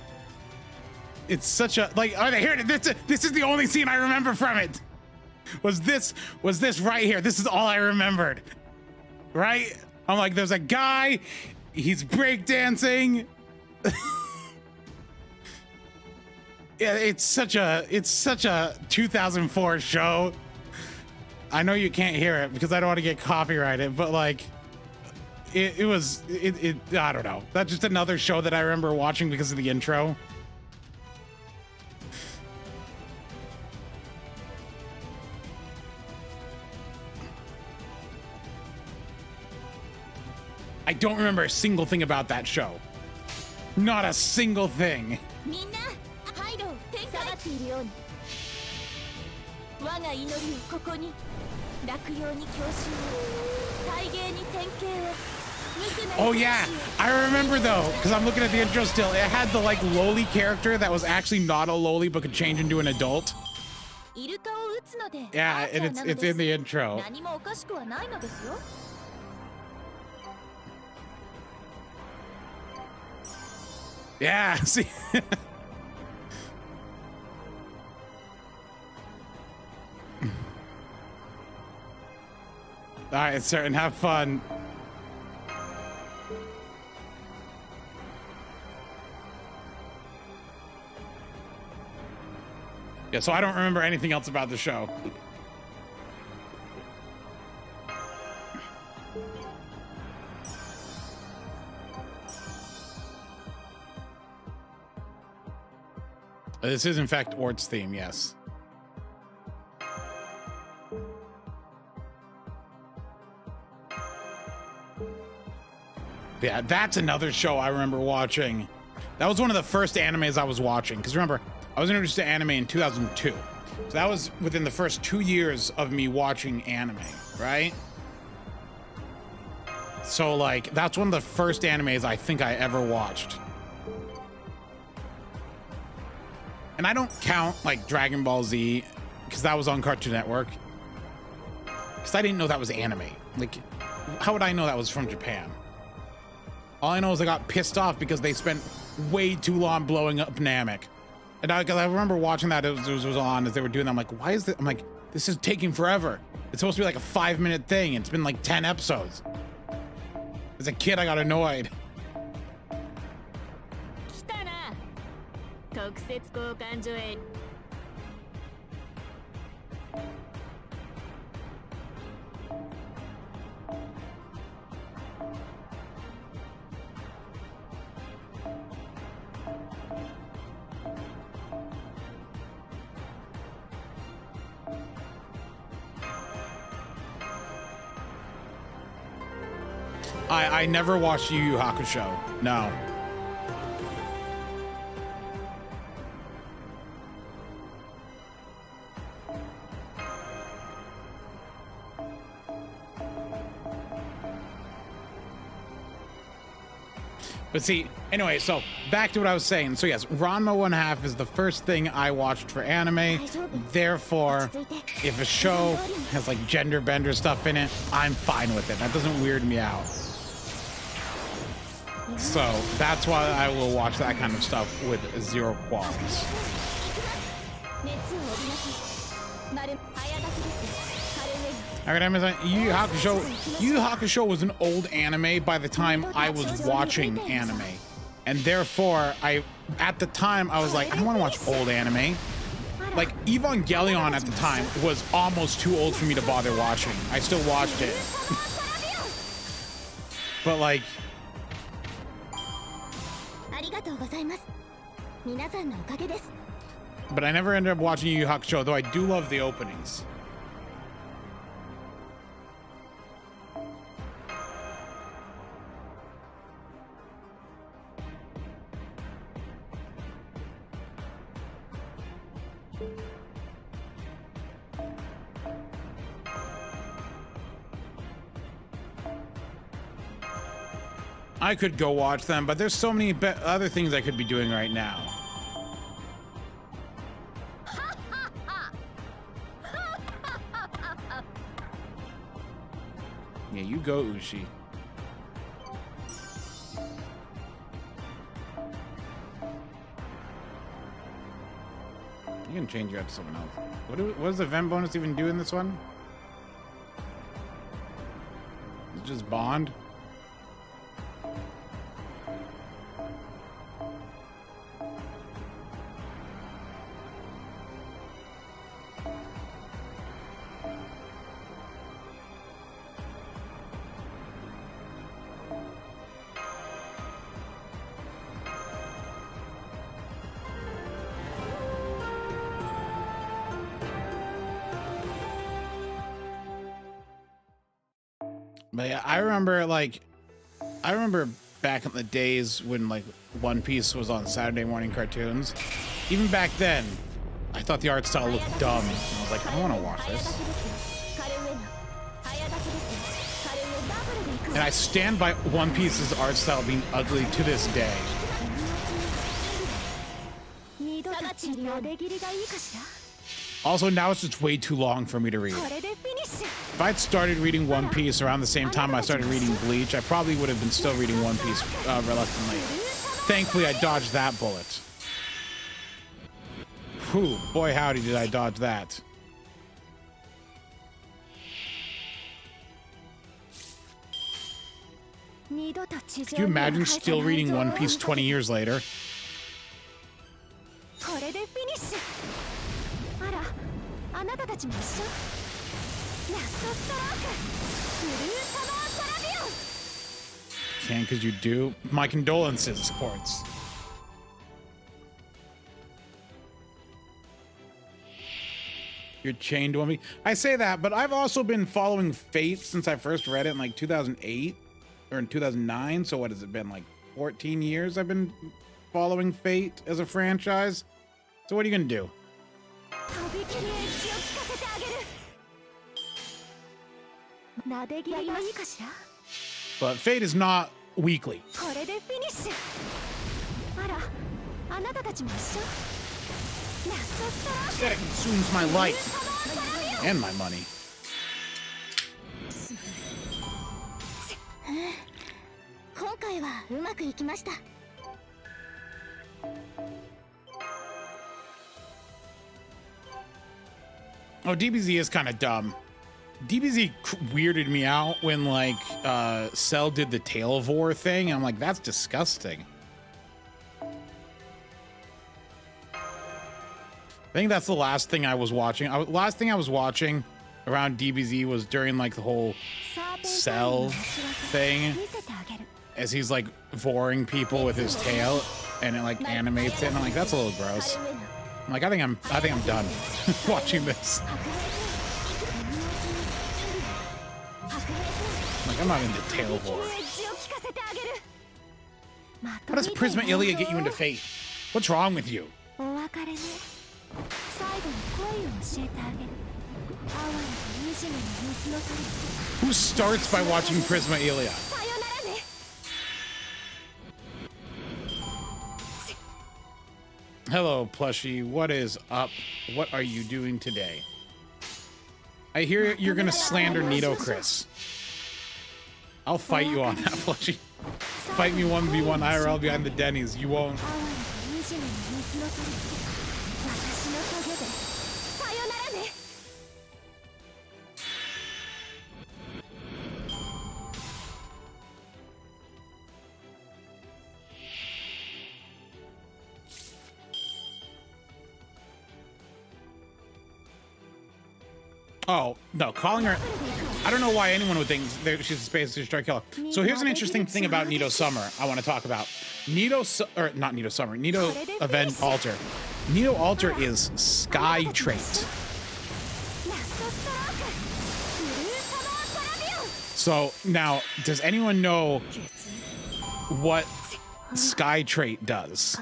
like. Oh, here it is. This is the only scene I remember from it. Was this right here? This is all I remembered. Right? I'm like, there's a guy. He's breakdancing. Yeah, it's such a 2004 show. I know you can't hear it because I don't want to get copyrighted, but like it was I don't know. That's just another show that I remember watching because of the intro. I don't remember a single thing about that show. Not a single thing. Oh yeah, I remember though, because I'm looking at the intro still. It had the like lowly character that was actually not a lowly but could change into an adult. Yeah, and it's in the intro. Yeah, see. All right, sir, and have fun. Yeah, so I don't remember anything else about the show. This is in fact Ort's theme, yes. Yeah, that's another show I remember watching. That was one of the first animes I was watching. Because remember, I was introduced to anime in 2002. So that was within the first 2 years of me watching anime, right? So like, that's one of the first animes I think I ever watched. And I don't count like Dragon Ball Z because that was on Cartoon Network. Because I didn't know that was anime. Like, how would I know that was from Japan? All I know is I got pissed off because they spent way too long blowing up Namek. And because I remember watching that, it was on as they were doing that. I'm like, why is this? I'm like, this is taking forever. It's supposed to be like a 5-minute thing. It's been like 10 episodes. As a kid, I got annoyed. I never watched Yu Yu Hakusho. No. But see, anyway, so back to what I was saying. So yes, Ranma 1/2 is the first thing I watched for anime. Therefore, if a show has like gender bender stuff in it, I'm fine with it. That doesn't weird me out. So that's why I will watch that kind of stuff with zero qualms. Alright, Amazon, Yu Yu Hakusho. Yu Yu Hakusho was an old anime by the time I was watching anime. And therefore, at the time, I was like, I don't want to watch old anime. Like, Evangelion at the time was almost too old for me to bother watching. I still watched it. But like... But I never ended up watching Yu Yu Hakusho, though I do love the openings. I could go watch them, but there's so many other things I could be doing right now. Yeah, you go, Ushi. You can change your up to someone else. What does the event bonus even do in this one? It's just bond. But yeah, I remember back in the days when like One Piece was on Saturday morning cartoons. Even back then, I thought the art style looked dumb. And I was like, I don't want to watch this. And I stand by One Piece's art style being ugly to this day. Also, now it's just way too long for me to read. If I'd started reading One Piece around the same time I started reading Bleach, I probably would have been still reading One Piece reluctantly. Thankfully, I dodged that bullet. Whew, boy howdy did I dodge that. Could you imagine still reading One Piece 20 years later? Can't because you do. My condolences, sports. You're chained to me. I say that, but I've also been following Fate since I first read it in like 2008 or in 2009. So what has it been, like 14 years I've been following Fate as a franchise? So what are you gonna do? But Fate is not weekly. That consumes my life and my money. Oh, DBZ is kind of dumb. DBZ weirded me out when like Cell did the Tale of War thing. I'm like, that's disgusting. I think that's the last thing I was watching. Last thing I was watching around DBZ was during like the whole Cell thing, as he's like voring people with his tail, and it like animates it. And I'm like, that's a little gross. I'm like, I think I'm done watching this. Like, I'm not into Tale of War. How does Prisma Ilia get you into Fate? What's wrong with you? Who starts by watching Prisma Ilia? Hello, plushie. What is up? What are you doing today? I hear you're gonna slander Nito, Chris. I'll fight you on that, plushie. Fight me 1v1 IRL behind the Denny's. You won't. Oh, no, calling her... I don't know why anyone would think she's a Space Destroyer killer. So here's an interesting thing about Nito Summer I want to talk about. Nito Event Alter. Nito Alter is Sky trait. So now, does anyone know what Sky trait does?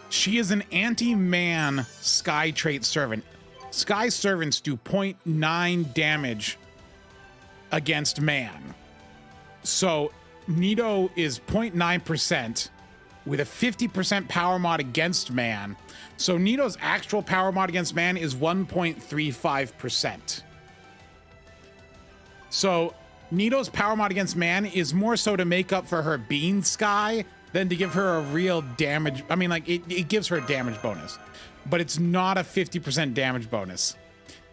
She is an anti-man Sky trait servant. Sky servants do 0.9 damage against man. So Nito is 0.9% with a 50% power mod against man. So Nito's actual power mod against man is 1.35%. So Nito's power mod against man is more so to make up for her being Sky than to give her a real damage. I mean, like, it gives her a damage bonus, but it's not a 50% damage bonus.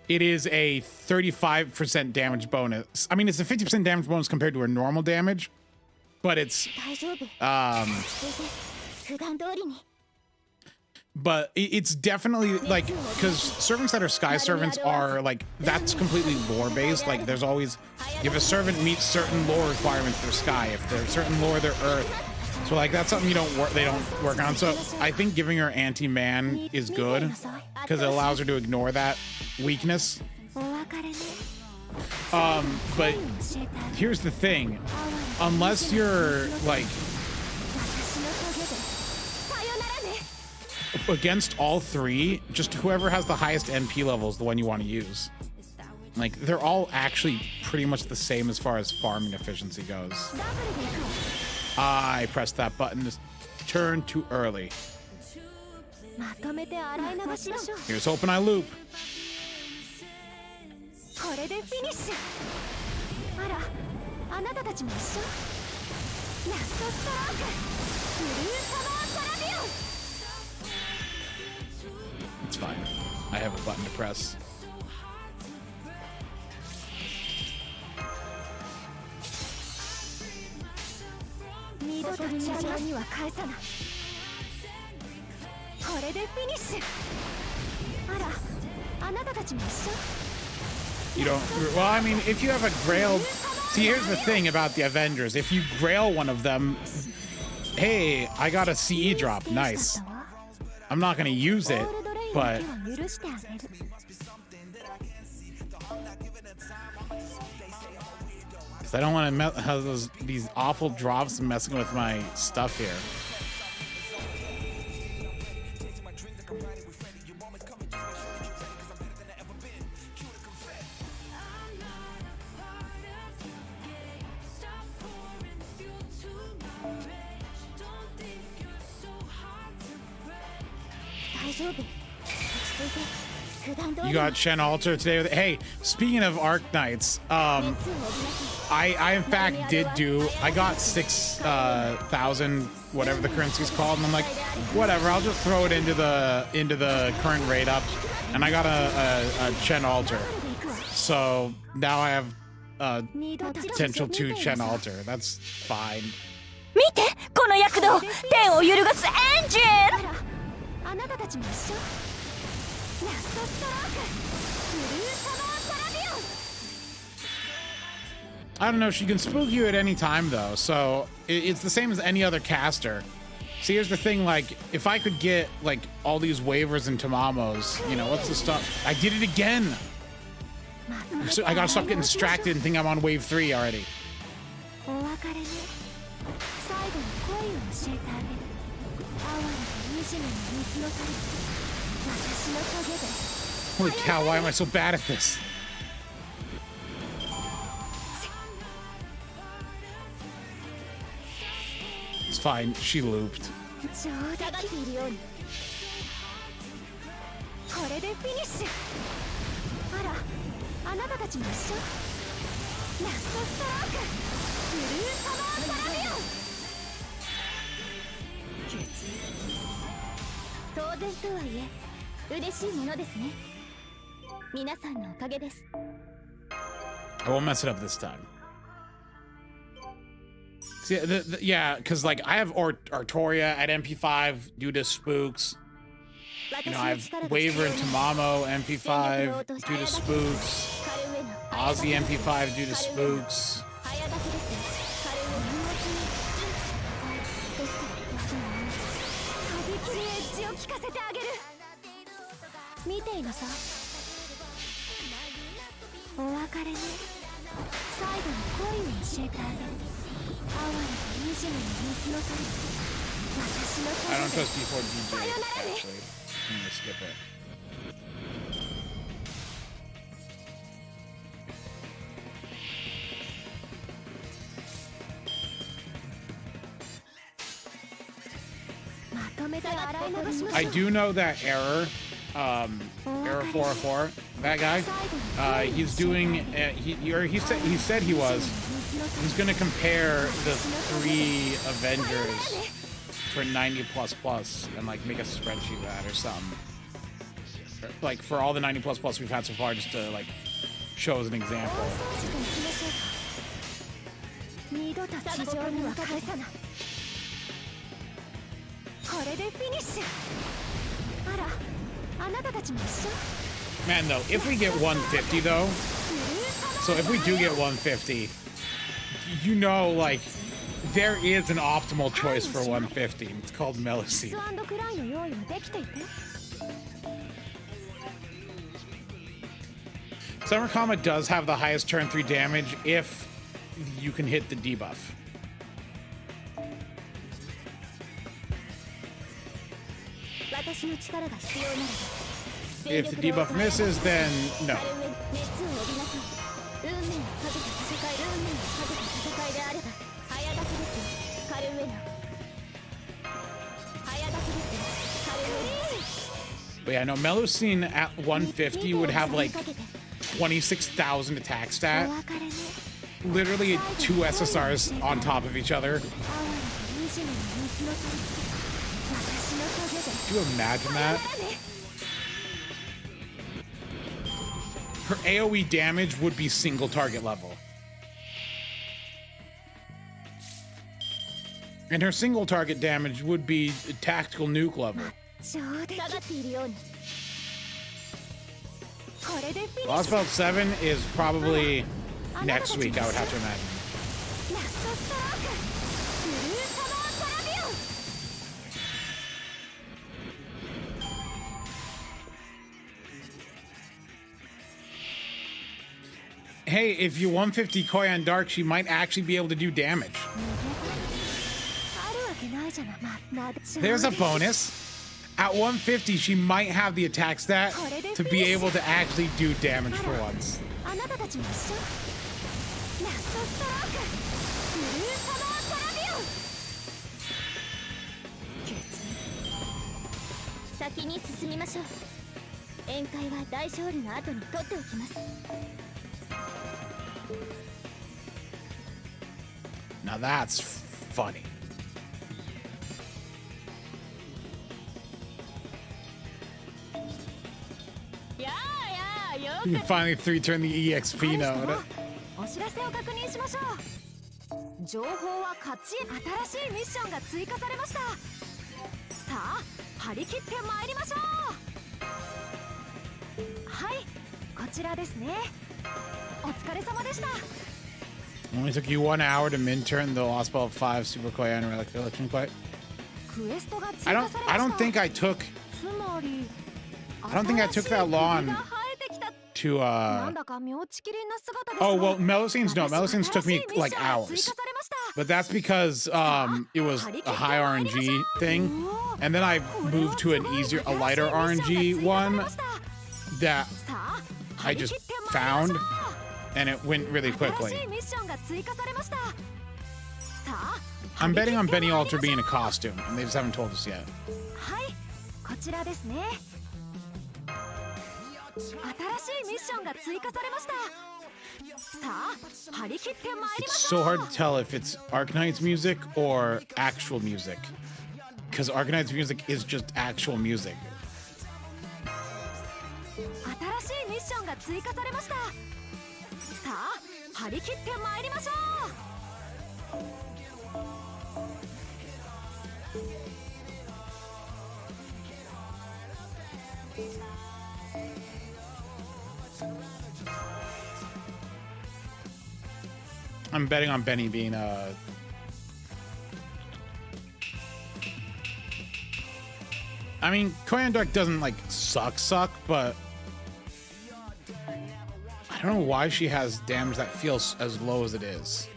It is a 35% damage bonus. I mean, it's a 50% damage bonus compared to her normal damage, but it's, but it's definitely like, because servants that are Sky servants are like, that's completely lore based. Like, there's always, if a servant meets certain lore requirements, they're Sky. If they're certain lore, they're Earth. So like that's something they don't work on. So I think giving her anti-man is good because it allows her to ignore that weakness. But here's the thing, unless you're like against all three, just whoever has the highest MP level is the one you want to use. Like they're all actually pretty much the same as far as farming efficiency goes. I pressed that button to turn too early. Here's hoping I loop. It's fine. I have a button to press. You don't. Well, I mean, if you have a grail. See, here's the thing about the Avengers. If you grail one of them, hey, I got a CE drop. Nice. I'm not going to use it, but. Because I don't want to have these awful drops messing with my stuff here. You got Shen Alter today. Hey, speaking of Arknights, I in fact did do. I got 6,000 whatever the currency's called, and I'm like, whatever. I'll just throw it into the current rate up, and I got a Shen Alter. So now I have potential to Shen Alter. That's fine. 見てこの躍動天を揺るがすエンジンあなたたちも一緒ラストストロークブルーサマーパラビオン I don't know, she can spook you at any time though, so it's the same as any other caster. See, here's the thing, like, if I could get like all these waivers and tamamos, you know, what's the stuff? I did it again. So I gotta stop getting distracted and think I'm on wave 3 already. Holy cow, why am I so bad at this? It's fine, she looped. I won't mess it up this time. See, yeah, because like I have Artoria at MP5 due to spooks. You know, I have Waver and Tamamo MP5 due to spooks. Aussie MP5 due to spooks. I don't trust D4 DJ, actually. I'm gonna skip it. I do know that Error 404, that guy, he's doing, he said he was, he's gonna compare the 3 Avengers for 90++ and like make a spreadsheet of that or something. Like for all the 90++ we've had so far, just to like show as an example. Man, though, if we get 150 though, so if we do get 150, you know, like There is an optimal choice for 150. It's called Melocene. Summer Kama does have the highest turn 3 damage if you can hit the debuff. If the debuff misses, then no. But yeah, no, Melocene at 150 would have like 26,000 attack stat. Literally 2 SSRs on top of each other. Could you imagine that? Her AoE damage would be single target level. And her single target damage would be tactical nuke level. Lostbelt 7 is probably next week, I would have to imagine. Hey, if you 150 Koyan Dark, she might actually be able to do damage. There's a bonus. At 150, she might have the attack stat to be able to actually do damage for once. Now that's funny. You can finally 3-turn the EXP node. Only took you 1 hour to min-turn the Lostbelt 5 Super Koyan Relic Collection quite. I don't think I took that long to oh well, Melocene's took me like hours. But that's because it was a high RNG thing. And then I moved to a lighter RNG one that I just found, and it went really quickly. I'm betting on Benny Alter being a costume, and they just haven't told us yet. It's so hard to tell if it's Arknights music or actual music, because Arknights music is just actual music. I'm betting on Benny being I mean, Koyan Dark doesn't like suck, but I don't know why she has damage that feels as low as it is.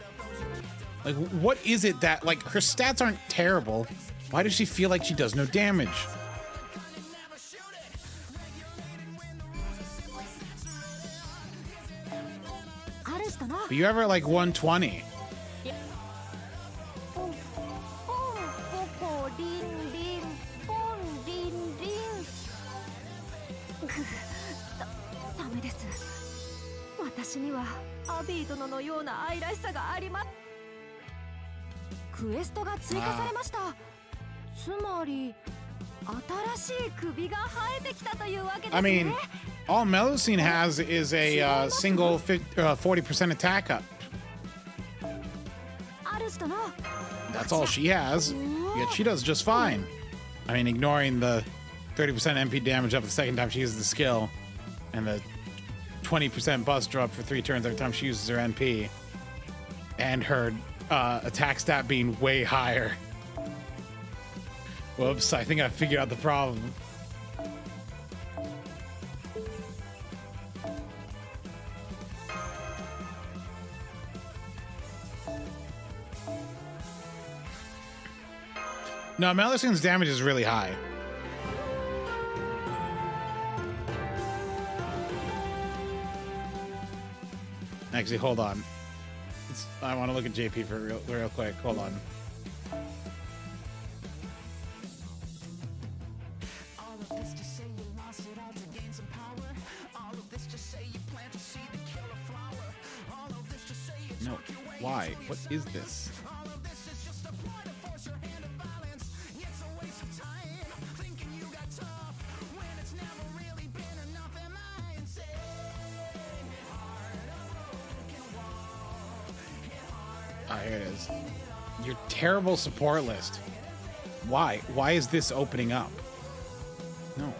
Like, what is it that, like, her stats aren't terrible. Why does she feel like she does no damage? But you ever like 120? I mean, all Melocene has is a single 40% attack up. That's all she has, yet she does just fine. I mean, ignoring the 30% MP damage up the second time she uses the skill, and the 20% bust drop for 3 turns every time she uses her NP, and her attack stat being way higher. Whoops, I think I figured out the problem. No, Meltryllis' damage is really high. Actually, hold on. I want to look at JP for real quick. Hold on. No, why? What is this? Ah, here it is. Your terrible support list. Why? Why is this opening up? No.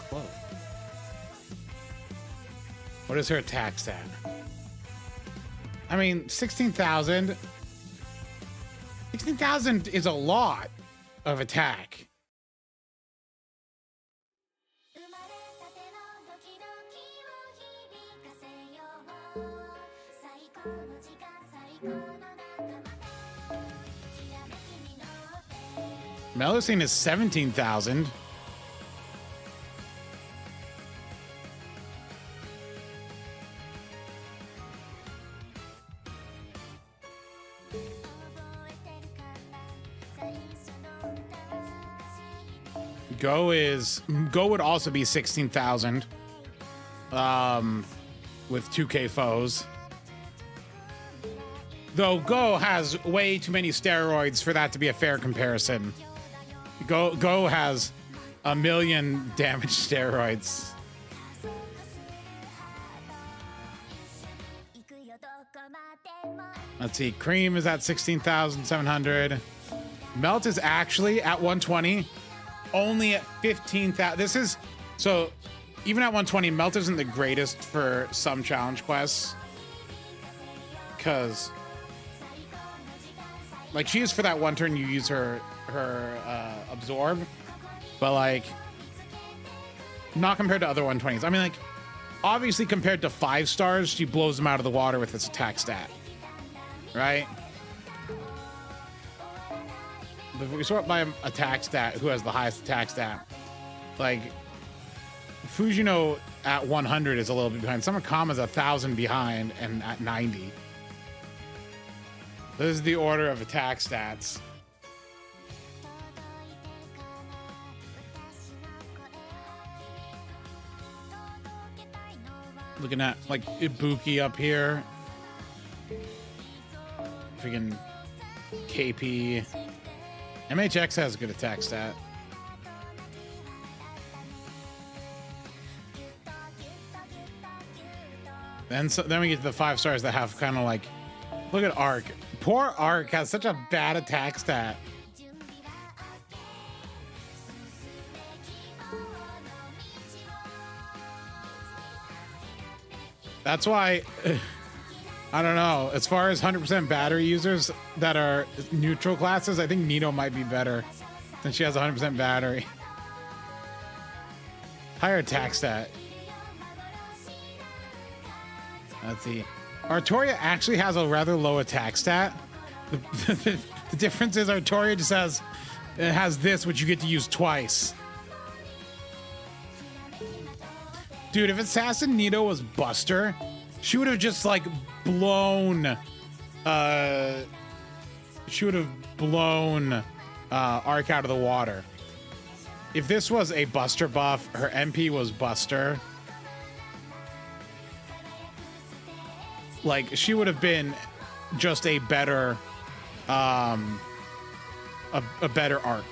Close. What is her attack stat? I mean, 16,000. 16,000 is a lot of attack. Meltryllis is 17,000. Go would also be 16,000. With 2K foes. Though Go has way too many steroids for that to be a fair comparison. Go has 1 million damage steroids. Let's see. Cream is at 16,700. Melt is actually at 120. Only at 15,000. This is so. Even at 120, Melt isn't the greatest for some challenge quests. Because, like, she is for that one turn you use her absorb, but like not compared to other 120s. I mean, like, obviously compared to 5 stars, she blows them out of the water with its attack stat, right? But if we sort by attack stat, who has the highest attack stat? Like, Fujino at 100 is a little bit behind. Summer Kama's 1,000 behind and at 90. This is the order of attack stats. Looking at like Ibuki up here. Freaking KP. MHX has a good attack stat. Then we get to the 5 stars that have kind of like, look at Ark. Poor Ark has such a bad attack stat. That's why, I don't know. As far as 100% battery users that are neutral classes, I think Nito might be better since she has 100% battery. Higher attack stat. Let's see. Artoria actually has a rather low attack stat. The difference is Artoria just has this, which you get to use twice. Dude, if Assassin Nito was Buster, she would have just like blown Ark out of the water. If this was a Buster buff, her MP was Buster. Like, she would have been just a better a better Ark.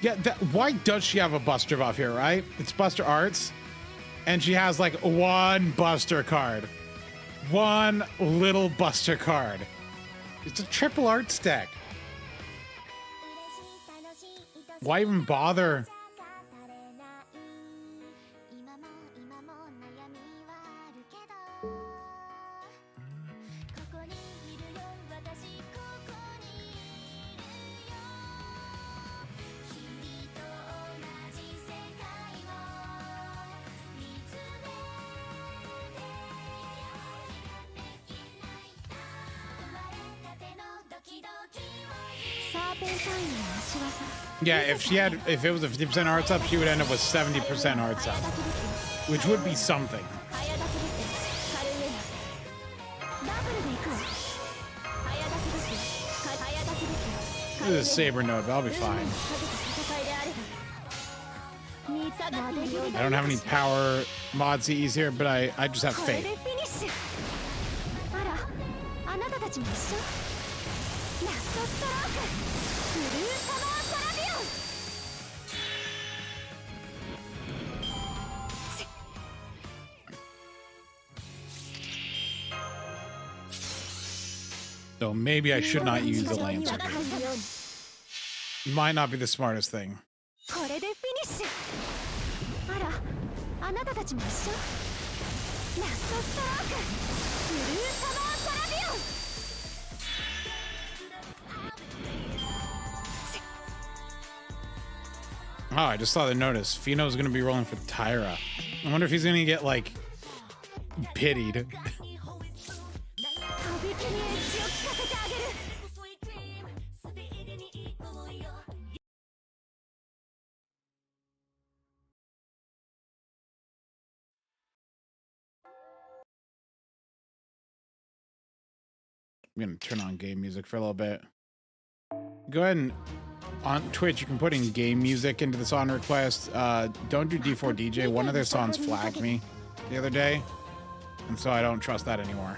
Yeah, why does she have a Buster buff here, right? It's Buster Arts, and she has like one Buster card. One little Buster card. It's a triple Arts deck. Why even bother? Yeah, if it was a 50% arts up, she would end up with 70% arts up, which would be something. This is a saber node, but I'll be fine. I don't have any power mod CEs here, but I just have faith. So maybe I should not use the Lancer. Might not be the smartest thing. Oh, I just saw the notice. Fino's gonna be rolling for Tyra. I wonder if he's gonna get, like, pitied. I'm gonna turn on game music for a little bit. Go ahead and on Twitch, you can put in game music into the song request. Don't do D4 DJ. One of their songs flagged me the other day, and so I don't trust that anymore.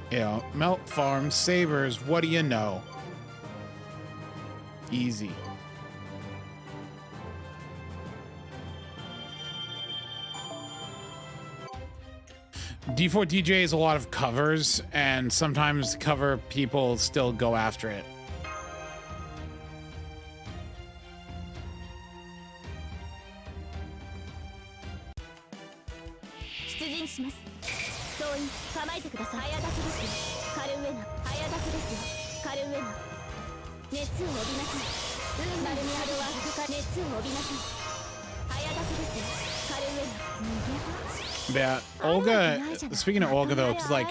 Yeah, Melt Farm, Sabers, what do you know? Easy. D4 DJ is a lot of covers, and sometimes cover people still go after it. Yeah, Olga, speaking of Olga though, 'cause like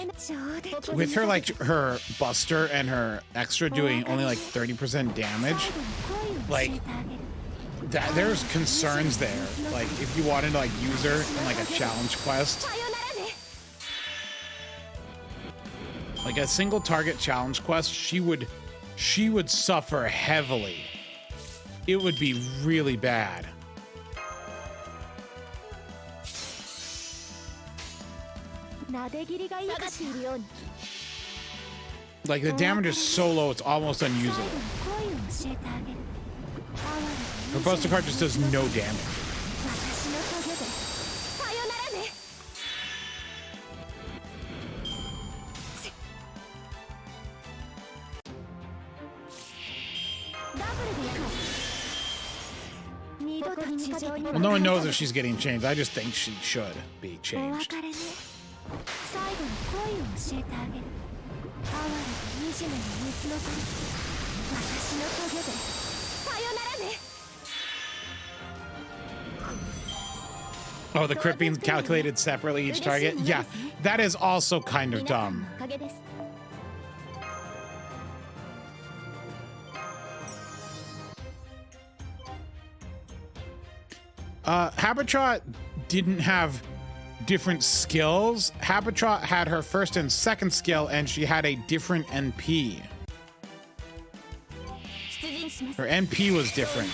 with her, like her Buster and her extra doing only like 30% damage, like that there's concerns there. Like if you wanted to like use her in like a challenge quest, like a single target challenge quest, she would suffer heavily. It would be really bad. Like the damage is so low, it's almost unusable. Her Buster card just does no damage. Well, no one knows if she's getting changed. I just think she should be changed. Oh, the crit being calculated separately each target? Yeah, that is also kind of dumb. Habetrot didn't have different skills. Habetrot had her first and second skill, and she had a different NP. Her NP was different.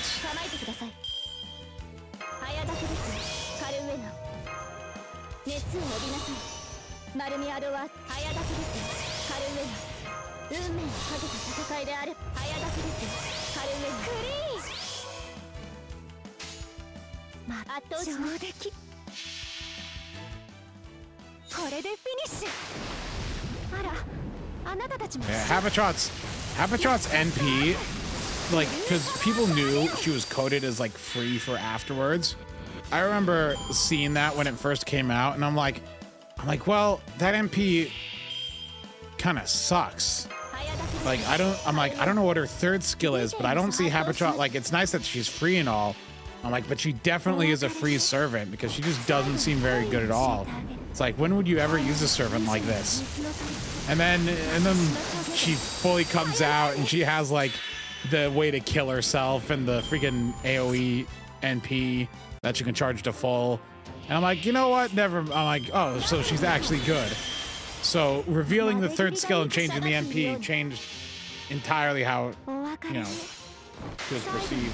Yeah, Habetrot's NP, like, because people knew she was coded as like free for afterwards, I remember seeing that when it first came out, and I'm like, well, that MP kind of sucks. Like, I don't know what her third skill is, but I don't see Habetrot. Like, it's nice that she's free and all. I'm like, but she definitely is a free servant because she just doesn't seem very good at all. It's like, when would you ever use a servant like this? And then she fully comes out and she has like the way to kill herself and the freaking AoE NP that you can charge to full. And I'm like, you know what? Never. I'm like, oh, so she's actually good. So revealing the third skill and changing the NP changed entirely how, you know, she was perceived.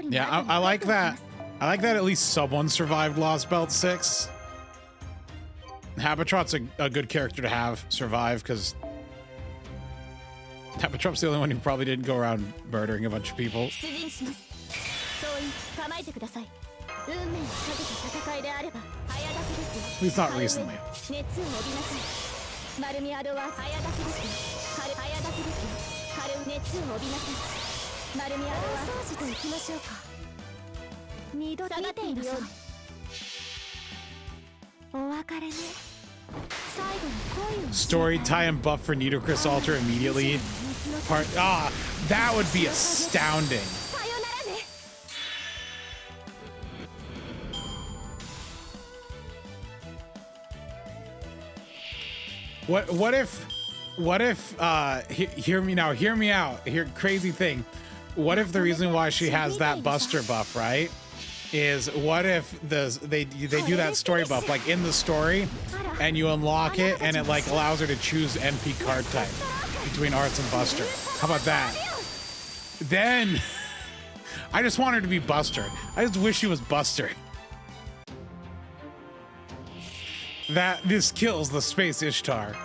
Yeah, I like that. I like that at least someone survived Lostbelt 6. Habetrot's a good character to have survive because Habetrot's the only one who probably didn't go around murdering a bunch of people. At least not recently. Story tie and buff for Nidocris altar immediately. That would be astounding. What if hear me out. Crazy thing. What if the reason why she has that Buster buff, right, is what if they do that story buff like in the story and you unlock it and it like allows her to choose NP card type between Arts and Buster. How about that? Then I just want her to be Buster. I just wish she was Buster. This kills the space Ishtar.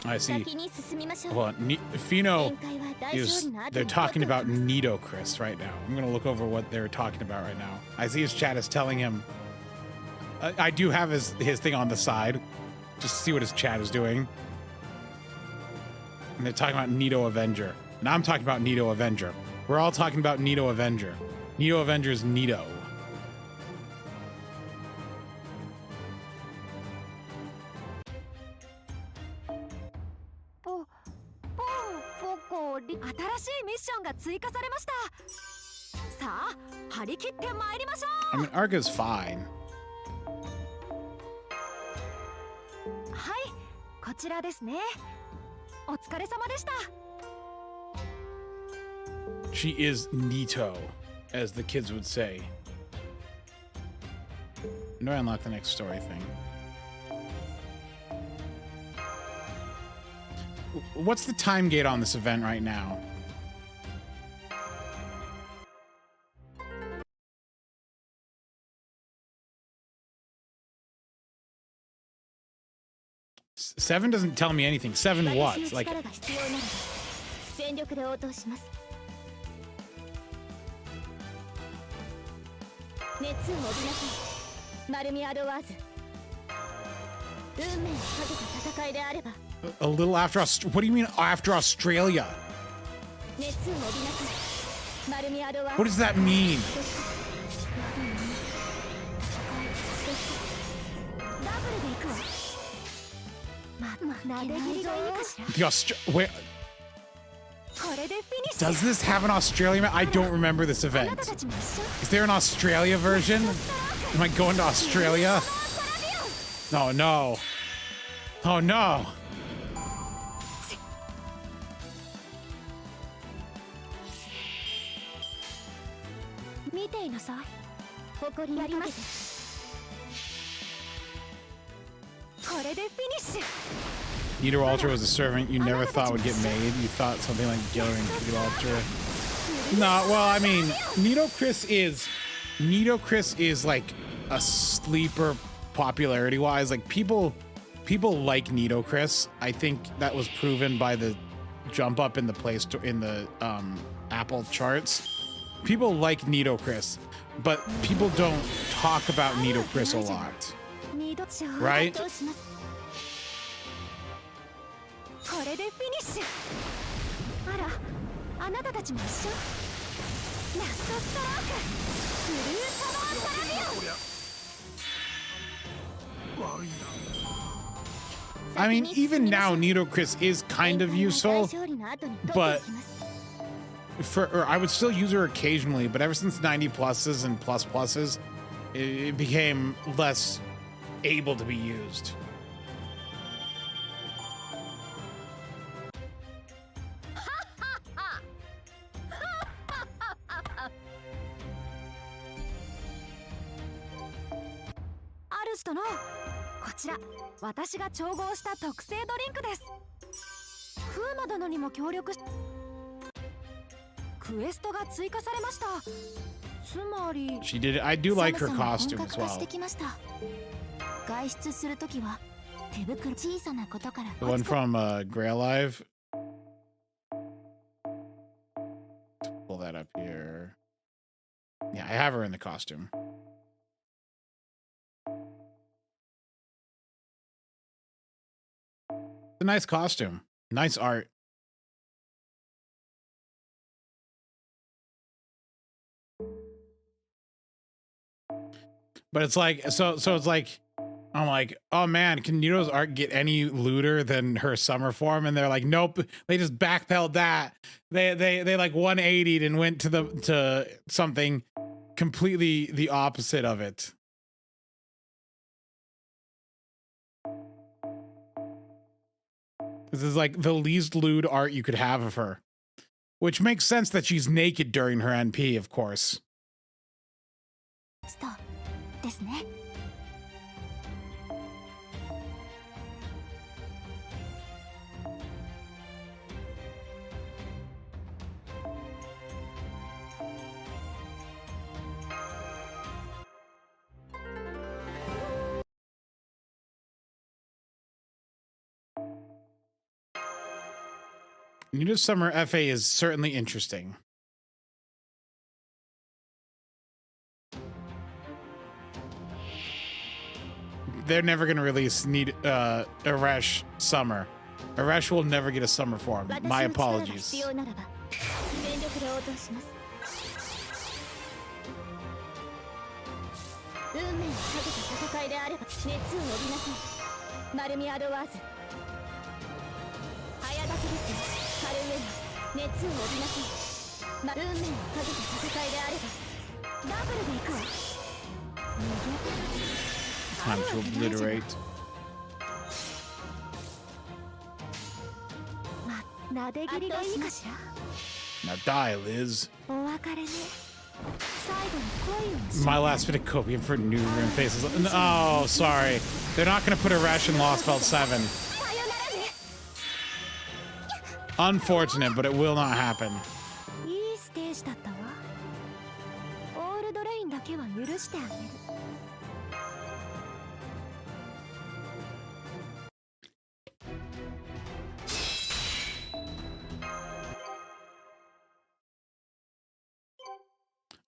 I see. Well, Fino is, they're talking about Nidocris right now. I'm gonna look over what they're talking about right now. I see his chat is telling him, I do have his thing on the side, just to see what his chat is doing. And they're talking about Nido Avenger. And I'm talking about Nido Avenger. We're all talking about Nido Avenger. Nido Avenger is Nido. I mean, Arga's fine. She is Nito, as the kids would say. When do I unlock the next story thing? What's the time gate on this event right now? Seven doesn't tell me anything. 7 what? Like... A little after what do you mean after Australia? What does that mean? Where does this have an Australia map? I don't remember this event. Is there an Australia version? Am I going to Australia? Oh no. Oh no. Neater Altar was a servant you never thought would get made. You thought something like Giller and Neater Altar No, well, I mean, Nitocris is like a sleeper popularity wise. Like people like Nitocris. I think that was proven by the jump up in the Play Store in the Apple charts. People like Nitocris, but people don't talk about Nitocris a lot, right? I mean, even now, Nitocris is kind of useful, but I would still use her occasionally. But ever since 90 pluses and plus pluses, it became less able to be used. She did it. I do like her costume as well. The one from Grey Alive. Pull that up here. Yeah, I have her in the costume. It's a nice costume. Nice art. But it's like, so it's like, I'm like, oh man, can Nito's art get any looter than her summer form? And they're like, nope, they just backpedaled that. They like 180'd and went to something completely the opposite of it. This is like the least lewd art you could have of her, which makes sense that she's naked during her NP, of course. Nito's Summer FA is certainly interesting. They're never going to release Arash Summer. Arash will never get a summer form. My apologies. Time to obliterate. Now die, Liz. My last bit of copium for new rim faces. Oh, sorry. They're not going to put Arash in Lostbelt 7. Unfortunate, but it will not happen.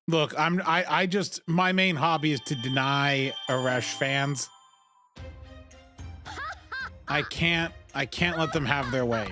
Look, I just, my main hobby is to deny Arash fans. I can't let them have their way.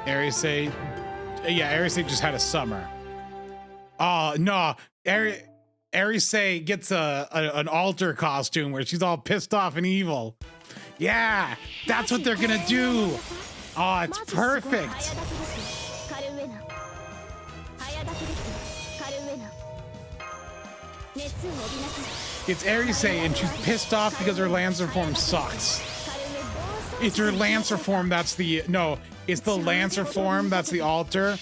Arisei, yeah, Arisei just had a summer. Oh no, Arisei gets an altar costume where she's all pissed off and evil. Yeah, that's what they're gonna do. Oh, it's perfect. It's Arise and she's pissed off because her Lancer form sucks. It's her Lancer form that's the... No, it's the Lancer form that's the altar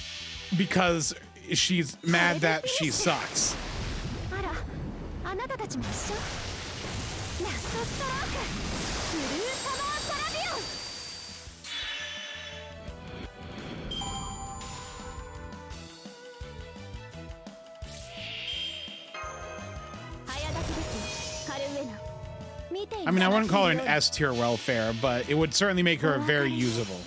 because she's mad that she sucks. I mean, I wouldn't call her an S tier welfare, but it would certainly make her very usable.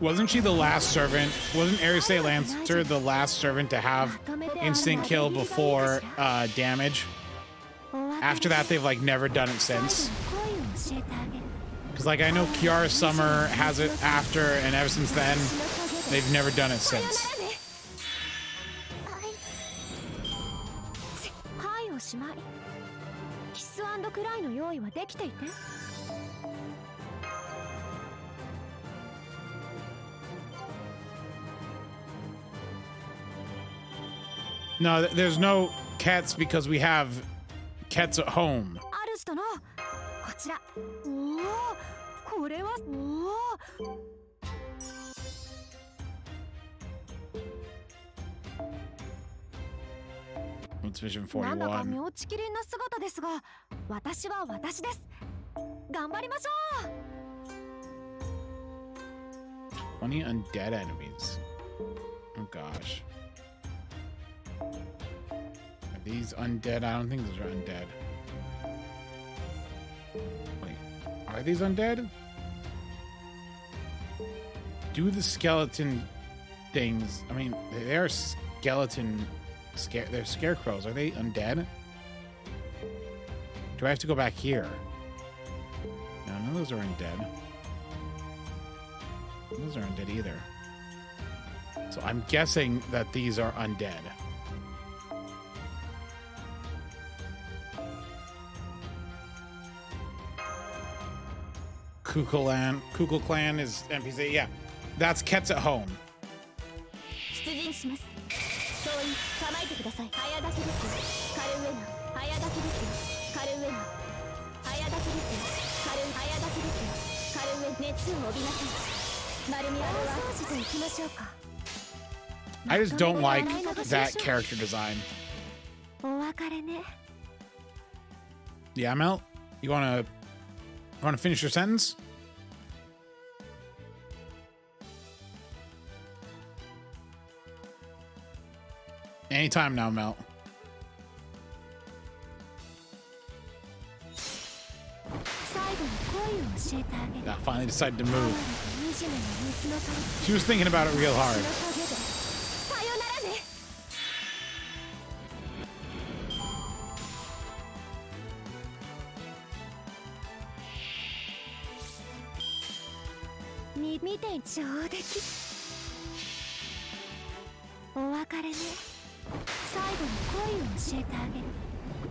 Wasn't she the last servant? Wasn't Arise Lancer the last servant to have instant kill before damage? After that, they've like never done it since. Because like I know Kiara Summer has it after, and ever since then, they've never done it since. No, there's no Kets because we have Kets at home. What's Vision 41? 20 undead enemies. Oh gosh. Are these undead? I don't think those are undead. Wait, are these undead? Do the skeleton things? I mean, they are skeleton. They're scarecrows. Are they undead? Do I have to go back here? No, none of those are undead. Those are undead either. So I'm guessing that these are undead. Kukul Clan is NPC. Yeah, that's Kets at home. I just don't like that character design. Yeah, Mel, you wanna finish your sentence? Anytime now, Mel. I finally decided to move. She was thinking about it real hard.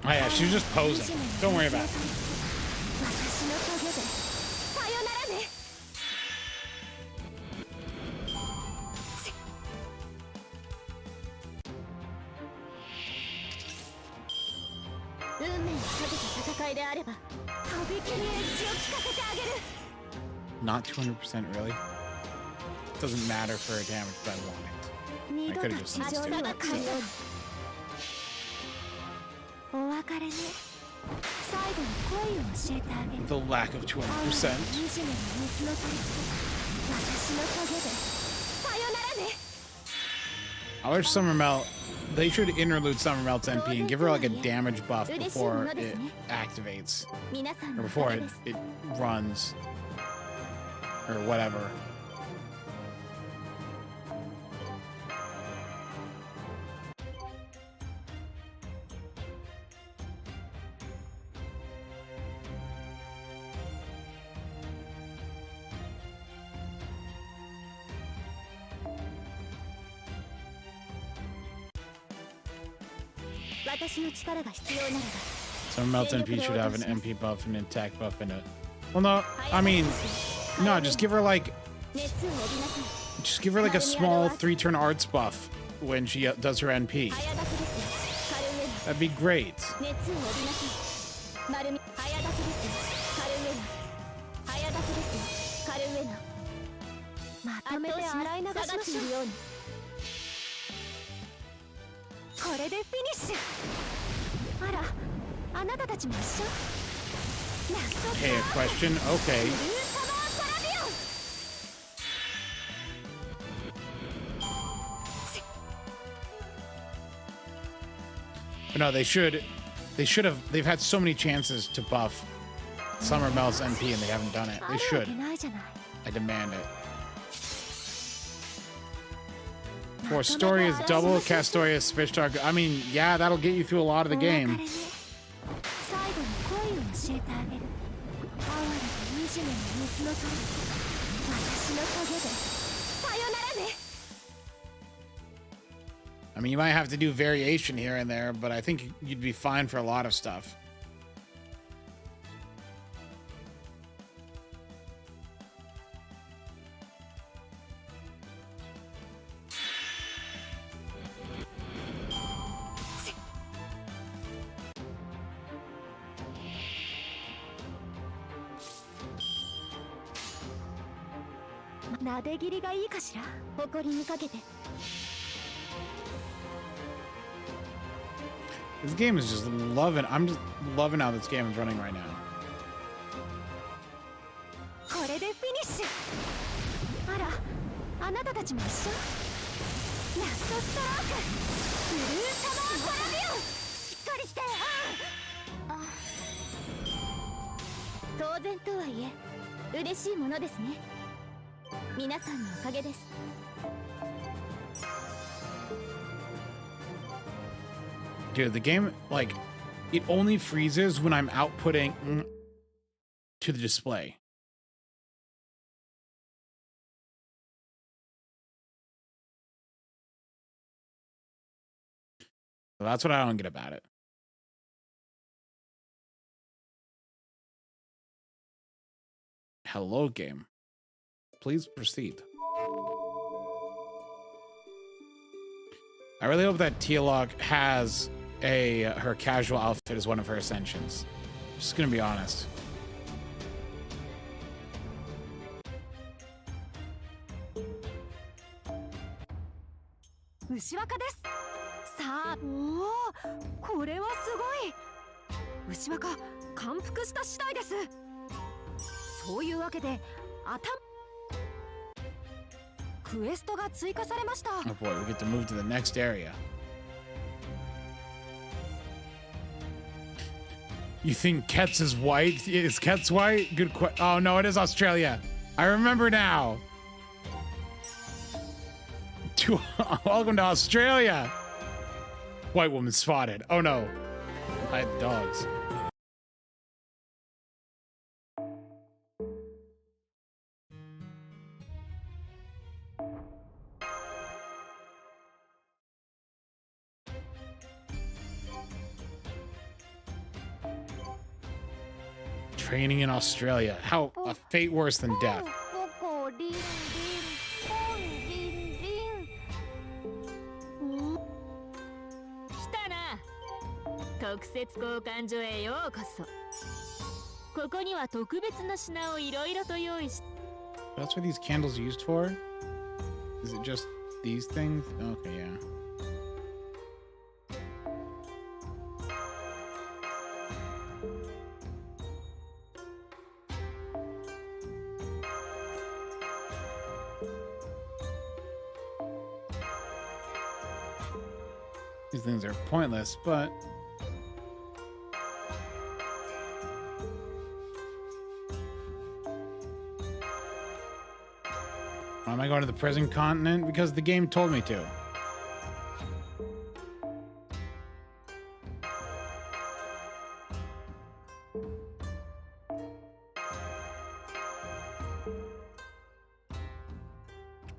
Oh yeah, she was just posing. Don't worry about it. Not 200% really. Doesn't matter for a damage, but I want it. I could have just used it. The lack of 200%. I wish Summermelt, they should interlude Summermelt's NP and give her like a damage buff before it activates. Or before it runs. Or whatever. Some Melt NP should have an MP buff and an attack buff in it. Well, no, I mean, no, just give her like a small 3-turn arts buff when she does her NP. That'd be great. Okay, a question. Okay. But no, they should have. They've had so many chances to buff Summer Mel's NP and they haven't done it. They should. I demand it. For story is double, cast story is Ishtar. I mean, yeah, that'll get you through a lot of the game. I mean, you might have to do variation here and there, but I think you'd be fine for a lot of stuff. This game is just loving. I'm just loving how this game is running right now. Dude, the game, like, it only freezes when I'm outputting to the display. So that's what I don't get about it. Hello, game. Please proceed. I really hope that Teal'c has her casual outfit as one of her ascensions. Just gonna be honest. Oh boy, we get to move to the next area. You think Ketz is white? Is Ketz white? Good question. Oh no, it is Australia. I remember now. Welcome to Australia. White woman spotted. Oh no. I had dogs. Training in Australia. How a fate worse than death. That's what these candles used for? Is it just these things? Okay, yeah. These things are pointless, but why am I going to the present continent? Because the game told me to.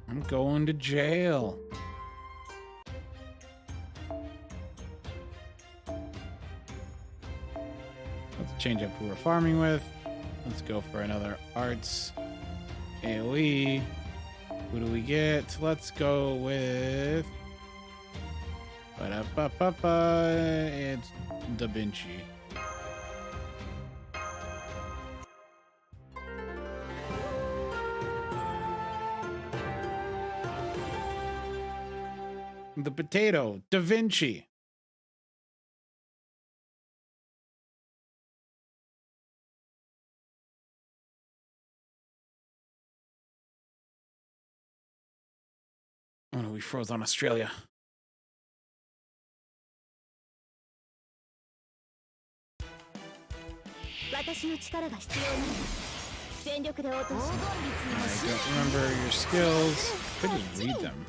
I'm going to jail. change up who we're farming with. Let's go for another arts AoE. Who do we get? Let's go with it's Da Vinci. The potato, Da Vinci. Oh no, we froze on Australia. I don't remember your skills. Could just read them.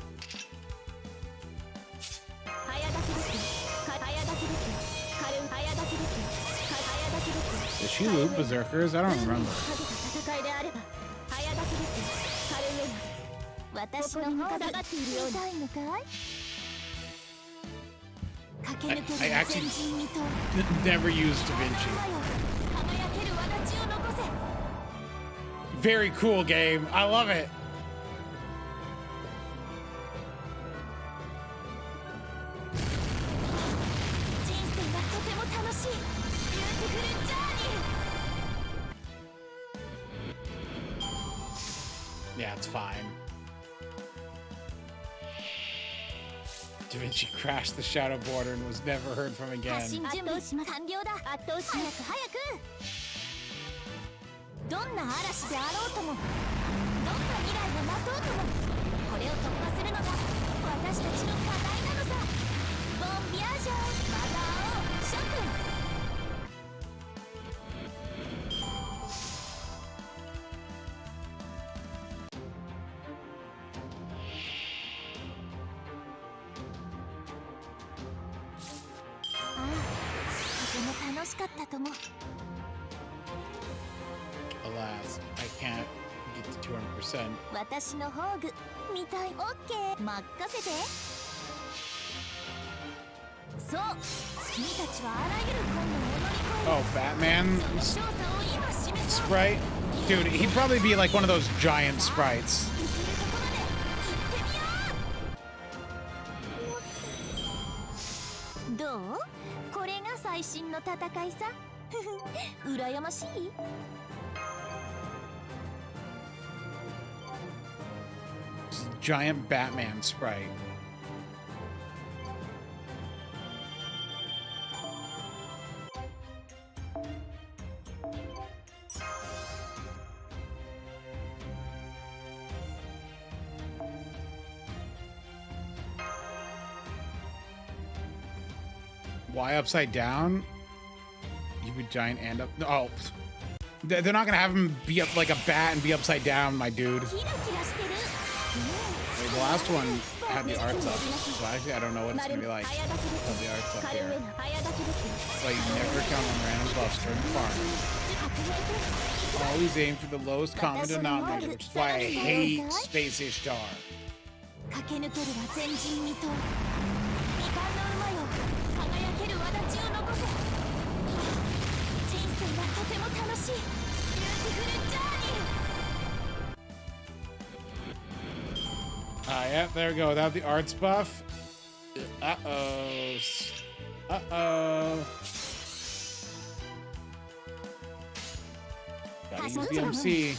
Did she loot berserkers? I don't remember. I actually never used Da Vinci. Very cool game. I love it. Yeah, it's fine. Da Vinci crashed the shadow border and was never heard from again. Alas, I can't get to 200%. Oh, Batman sprite? Dude, he'd probably be like one of those giant sprites. Giant Batman sprite. Why upside down? You would giant and up. Oh, they're not gonna have him be up like a bat and be upside down, my dude. Wait, the last one had the arts up, so actually I don't know what it's gonna be like. Oh, the arts up here. So you never count on random buffs during the farm. Always aim for the lowest common denominator, which is why I hate Space Ishtar. Yeah, there we go. Without the arts buff. Uh-oh. Uh-oh. Gotta use the MC.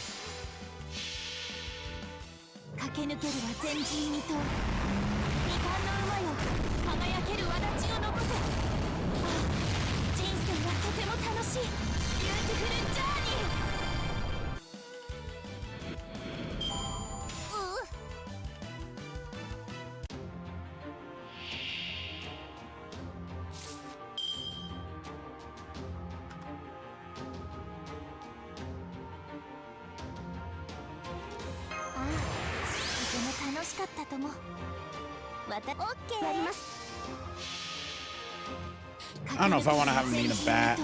I don't know if I want to have him being a bat,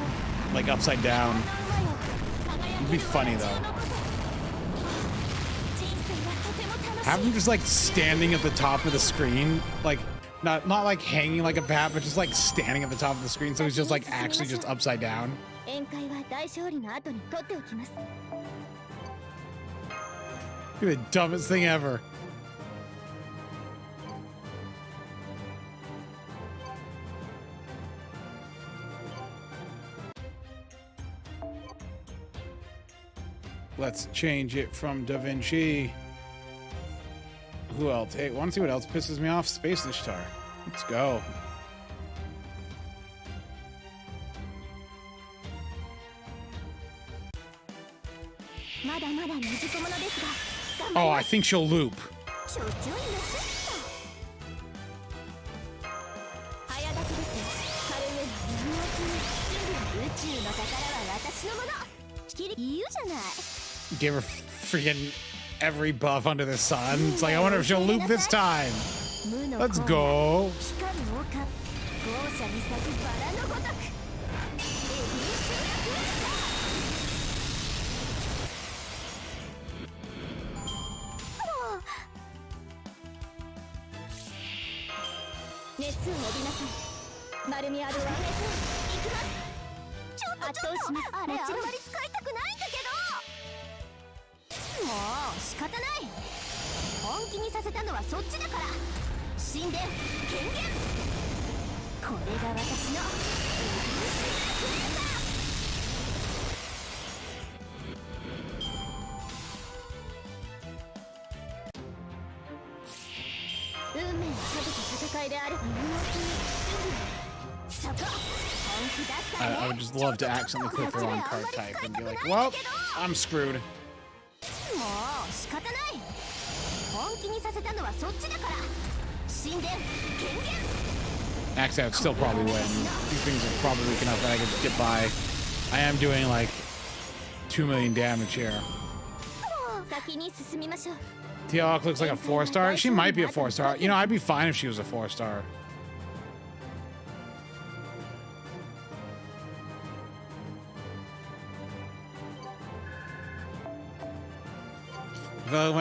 like upside down. It'd be funny though. Have him just like standing at the top of the screen, like not like hanging like a bat, but just like standing at the top of the screen, so he's just like actually just upside down. 宴会は大勝利の後に取っておきます。 You're the dumbest thing ever. Let's change it from Da Vinci. Who else? Hey, want to see what else pisses me off? Space Ishtar. Let's go. Oh, I think she'll loop. Give her freaking every buff under the sun. It's like, I wonder if she'll loop this time. Let's go. I would just love to accidentally click the wrong card type and be like, well, I'm screwed. Axe out still probably win. These things are probably weak enough that I can just get by. I am doing like 2 million damage here. Teal'c looks like a 4-star. She might be a 4-star. You know, I'd be fine if she was a 4-star.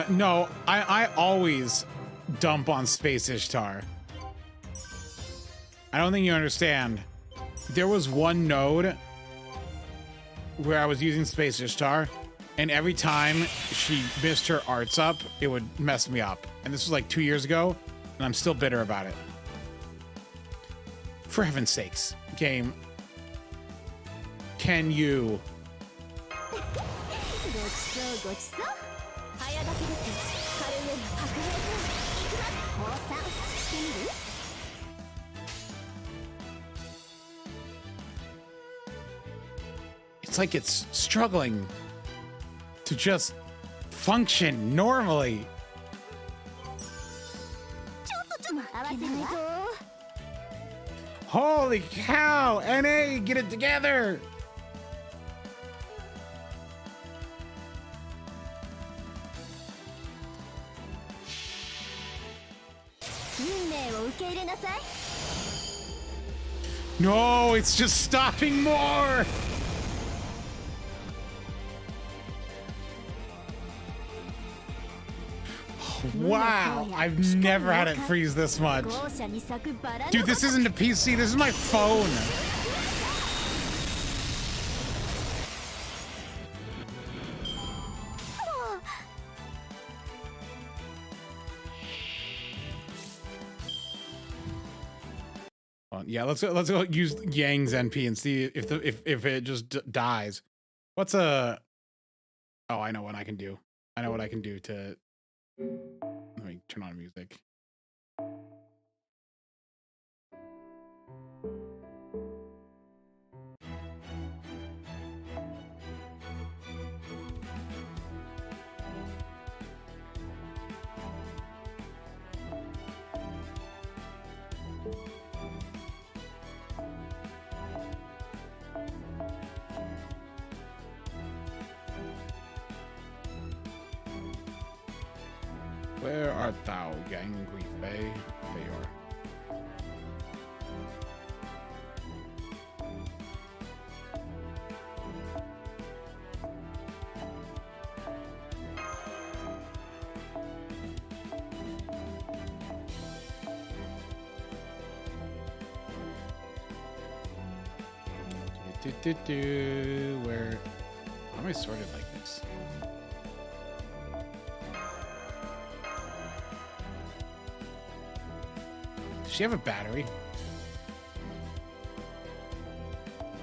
No, I always dump on Space Ishtar. I don't think you understand. There was one node where I was using Space Ishtar, and every time she missed her arts up, it would mess me up. And this was like 2 years ago, and I'm still bitter about it. For heaven's sakes, game. Can you? It's like it's struggling to just function normally. Holy cow, NA, get it together. No, it's just stopping more. Wow, I've never had it freeze this much. Dude, this isn't a PC, this is my phone. Yeah, let's go use Yang's NP and see if it just dies. What's a? Oh, I know what I can do. I know what I can do to. Let me turn on music. Where art thou, Yang Guifei? There you are. Where am I sorted like this? Does she have a battery?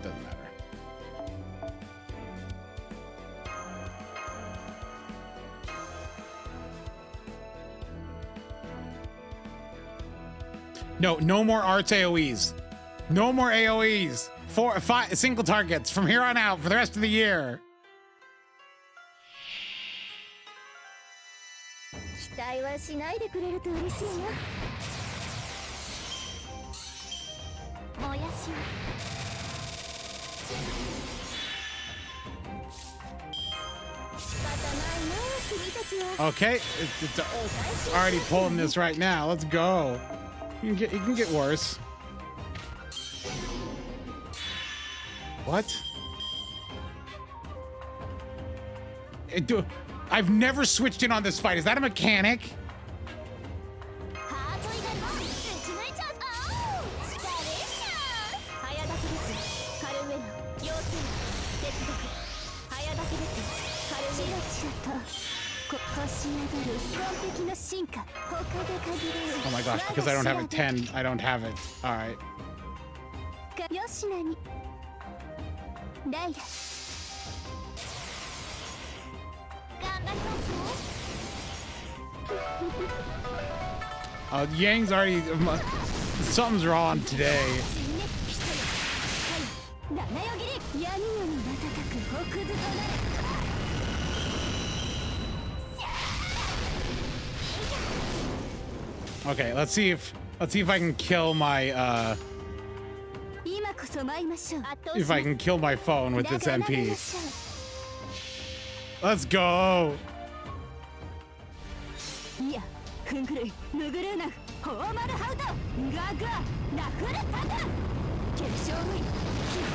Doesn't matter. No more arts AoEs. No more AoEs. 4 or 5 single targets from here on out for the rest of the year. 期待はしないでくれると嬉しいな。燃やします。仕方ないな、君たちは。 Okay, it's already pulling this right now. Let's go. It can get worse. What? I've never switched in on this fight. Is that a mechanic? Oh my gosh, because I don't have a 10, I don't have it. All right. Yang's already... Something's wrong today. Okay, let's see if I can kill my if I can kill my phone with this MP. Let's go.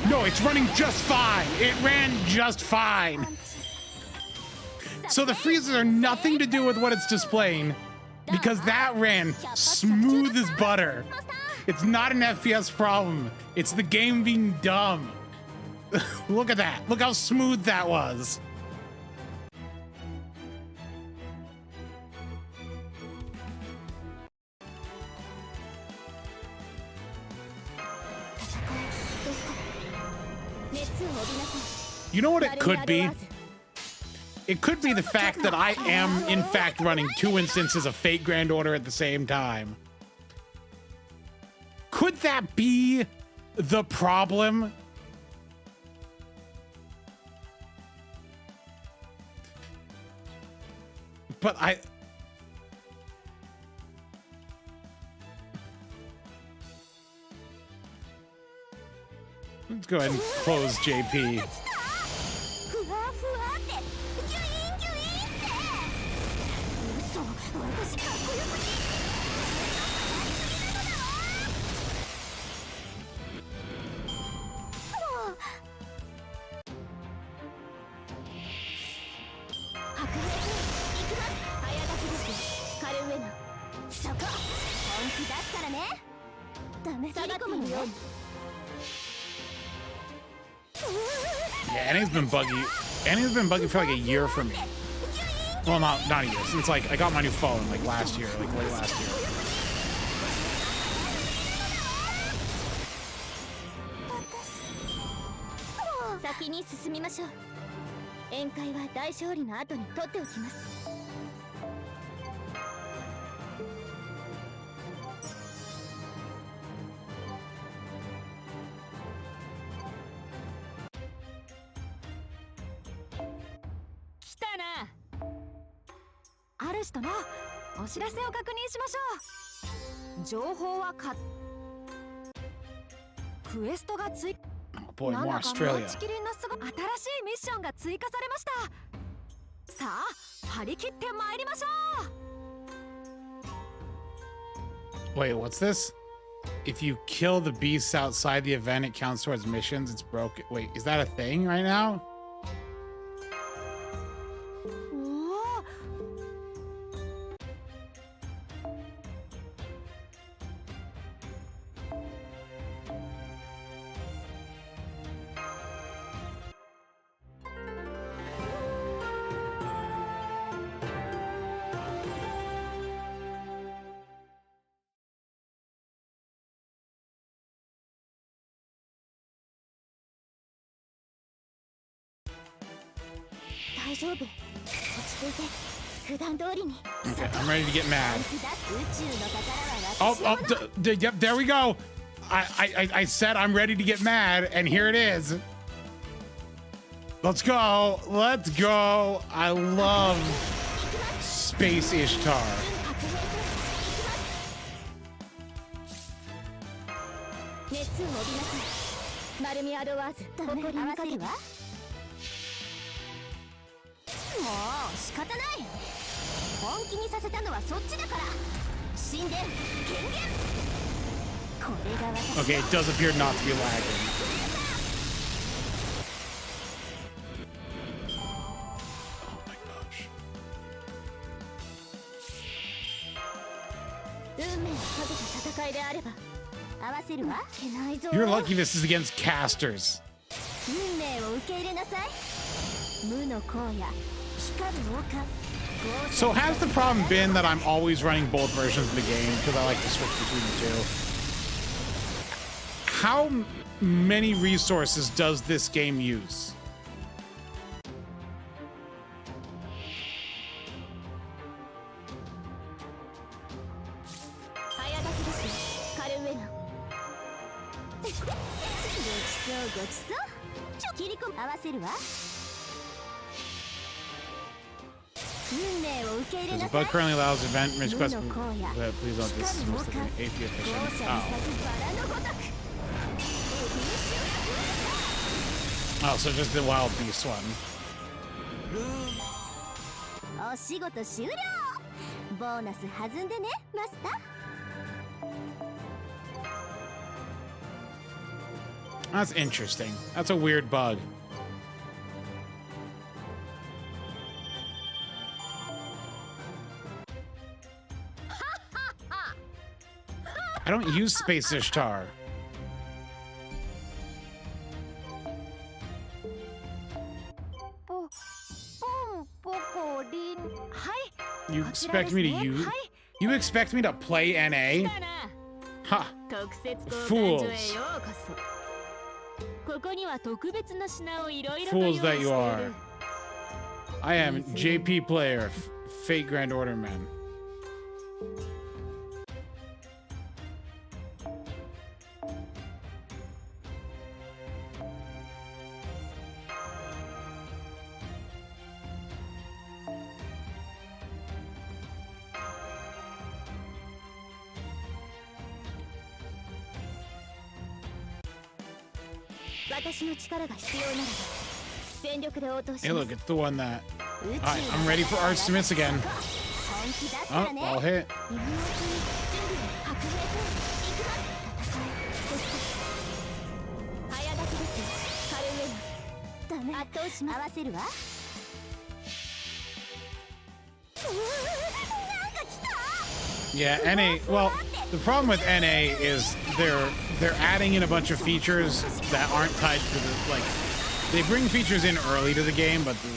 No, it's running just fine. It ran just fine. So the freezes are nothing to do with what it's displaying, because that ran smooth as butter. It's not an FPS problem. It's the game being dumb. Look at that. Look how smooth that was. You know what it could be? It could be the fact that I am, in fact, running 2 instances of Fate Grand Order at the same time. Could that be the problem? But let's go ahead and close JP. Yeah, Annie's been buggy. Annie's been buggy for like a year for me. Well, not a year. Since like I got my new phone like last year, like late last year. Arash とのお知らせを確認しましょう。情報はクエストが追 Boy, more Australia. 新しいミッションが追加されました。さあ、張り切って参りましょう。 Wait, what's this? If you kill the beasts outside the event, it counts towards missions. It's broken. Wait, is that a thing right now? Okay, I'm ready to get mad. Yep, there we go. I said I'm ready to get mad, and here it is. Let's go. Let's go. I love Space Ishtar. Okay, it does appear not to be lagging. Oh my gosh. You're lucky this is against casters. So has the problem been that I'm always running both versions of the game because I like to switch between the two? How many resources does this game use? There's a bug currently allows event rich quest. Please don't. This is mostly AP efficient. Oh, so just the wild beast one. That's interesting. That's a weird bug. I don't use Space Ishtar. You expect me to use? You expect me to play NA? Ha! Fools. Fools that you are. I am JP player, Fate Grand Order man. Hey, look, it's the one that... Alright, I'm ready for Arch Smiths again. Oh, I'll hit. Yeah, NA... Well, the problem with NA is they're adding in a bunch of features that aren't tied to the... Like, they bring features in early to the game, but the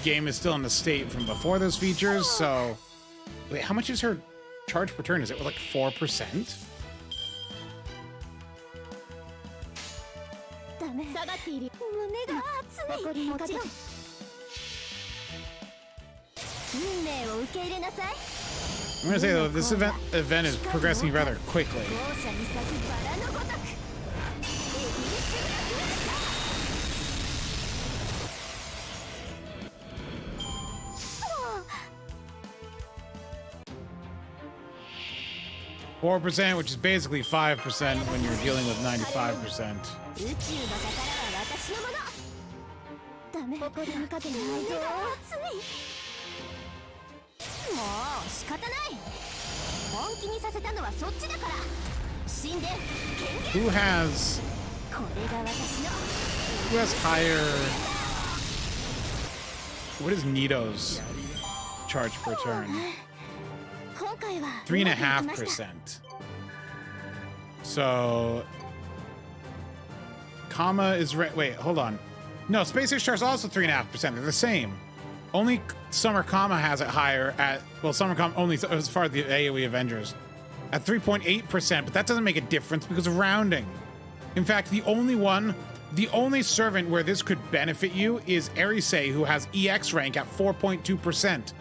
game is still in the state from before those features, so... Wait, how much is her charge per turn? Is it like 4%? I'm gonna say though, this event is progressing rather quickly. %, which is basically 5% when you're dealing with 95%. Who has higher? What is Nito's charge per turn? 3.5%. So, Kama is wait, hold on. No, Space Ishtar is also 3.5%. They're the same. Only Summer Kama has it higher at, well, Summer Kama only as far as the AoE Avengers at 3.8%, but that doesn't make a difference because of rounding. In fact, the only one The only servant where this could benefit you is Erisei, who has EX rank at 4.2%.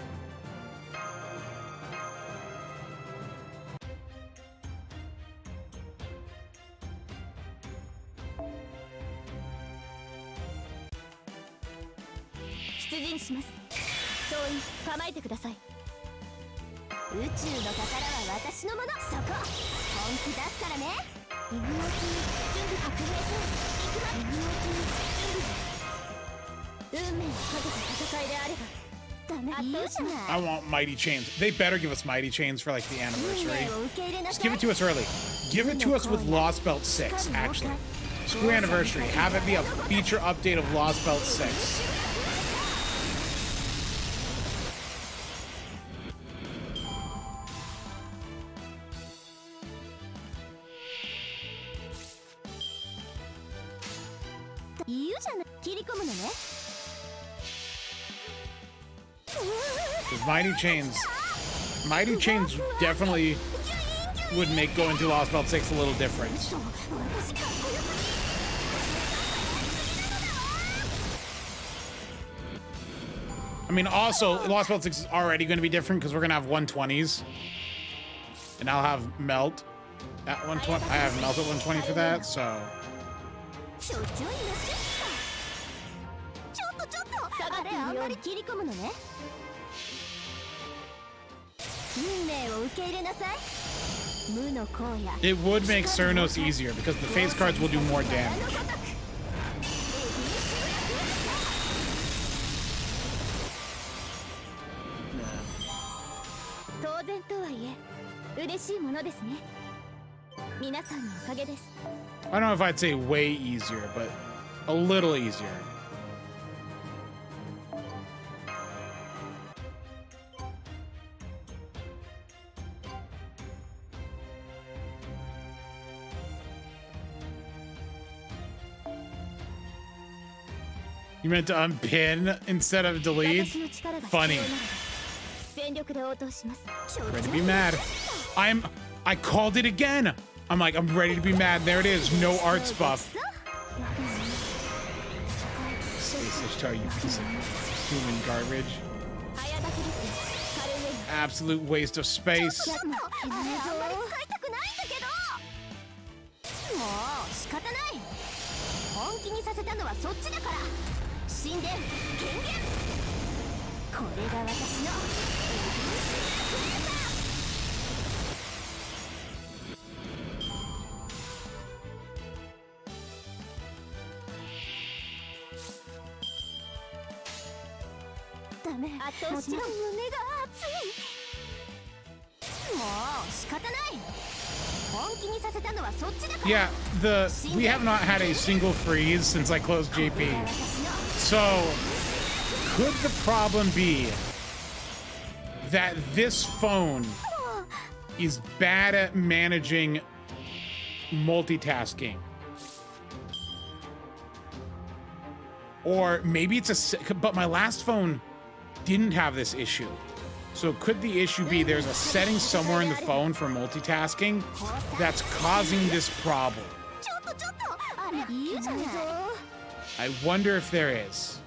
I want Mighty Chains. They better give us Mighty Chains for like the anniversary. Just give it to us early. Give it to us with Lostbelt 6, actually. Screw anniversary. Have it be a feature update of Lostbelt 6. Mighty Chains definitely would make going to Lostbelt 6 a little different. I mean, also, Lostbelt 6 is already going to be different because we're going to have 120s. And I'll have Melt at 120. I have Melt at 120 for that, so... It would make Cernos easier because the face cards will do more damage. I don't know if I'd say way easier, but a little easier. You meant to unpin instead of delete? Funny. Ready to be mad. I called it again. I'm like, I'm ready to be mad. There it is. No arts buff. Space Ishtar, you piece of human garbage. Absolute waste of space. Yeah, we have not had a single freeze since I closed JP. So, could the problem be that this phone is bad at managing multitasking? Or maybe it's but my last phone didn't have this issue. So could the issue be there's a setting somewhere in the phone for multitasking that's causing this problem? I wonder if there is.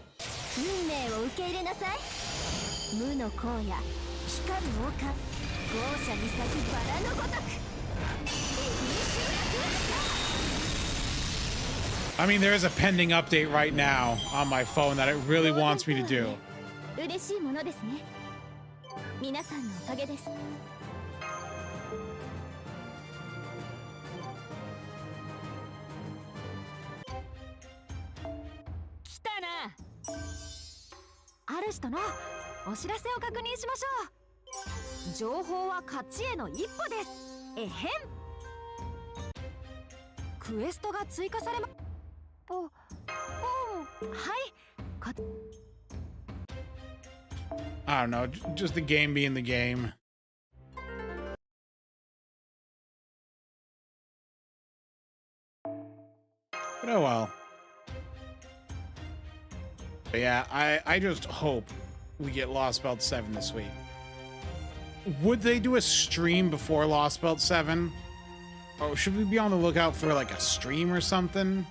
I mean, there is a pending update right now on my phone that it really wants me to do. Arash とのお知らせを確認しましょう。情報は勝ちへの一歩です。えへん。クエストが追加されま。はい。I don't know, just the game being the game. But oh well. But yeah, I just hope we get Lostbelt 7 this week. Would they do a stream before Lostbelt 7? Or should we be on the lookout for like a stream or something?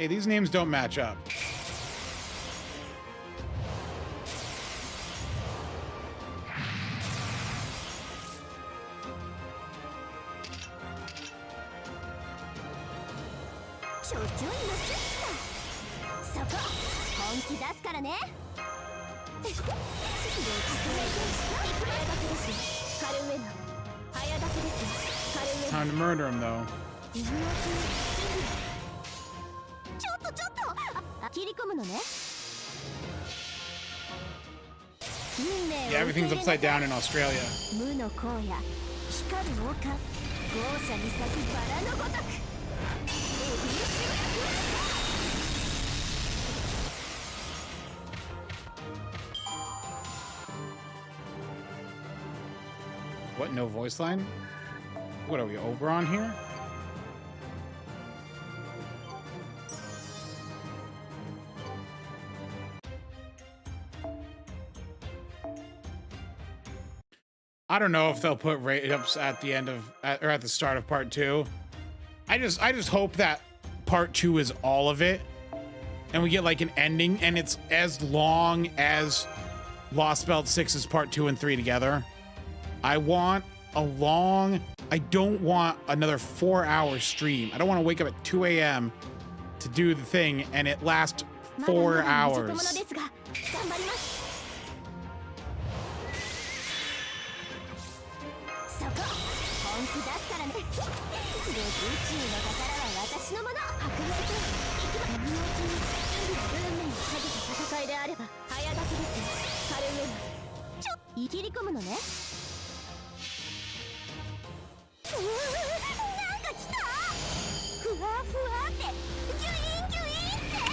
Hey, these names don't match up. Time to murder him, though. Yeah, everything's upside down in Australia. What, no voice line? What are we, Oberon here? I don't know if they'll put rate-ups at the end of, or at the start of part 2. I just hope that part 2 is all of it, and we get like an ending, and it's as long as Lostbelt 6's part 2 and 3 together. I want a long, I don't want another 4-hour stream. I don't want to wake up at 2 a.m. to do the thing and it lasts 4 hours.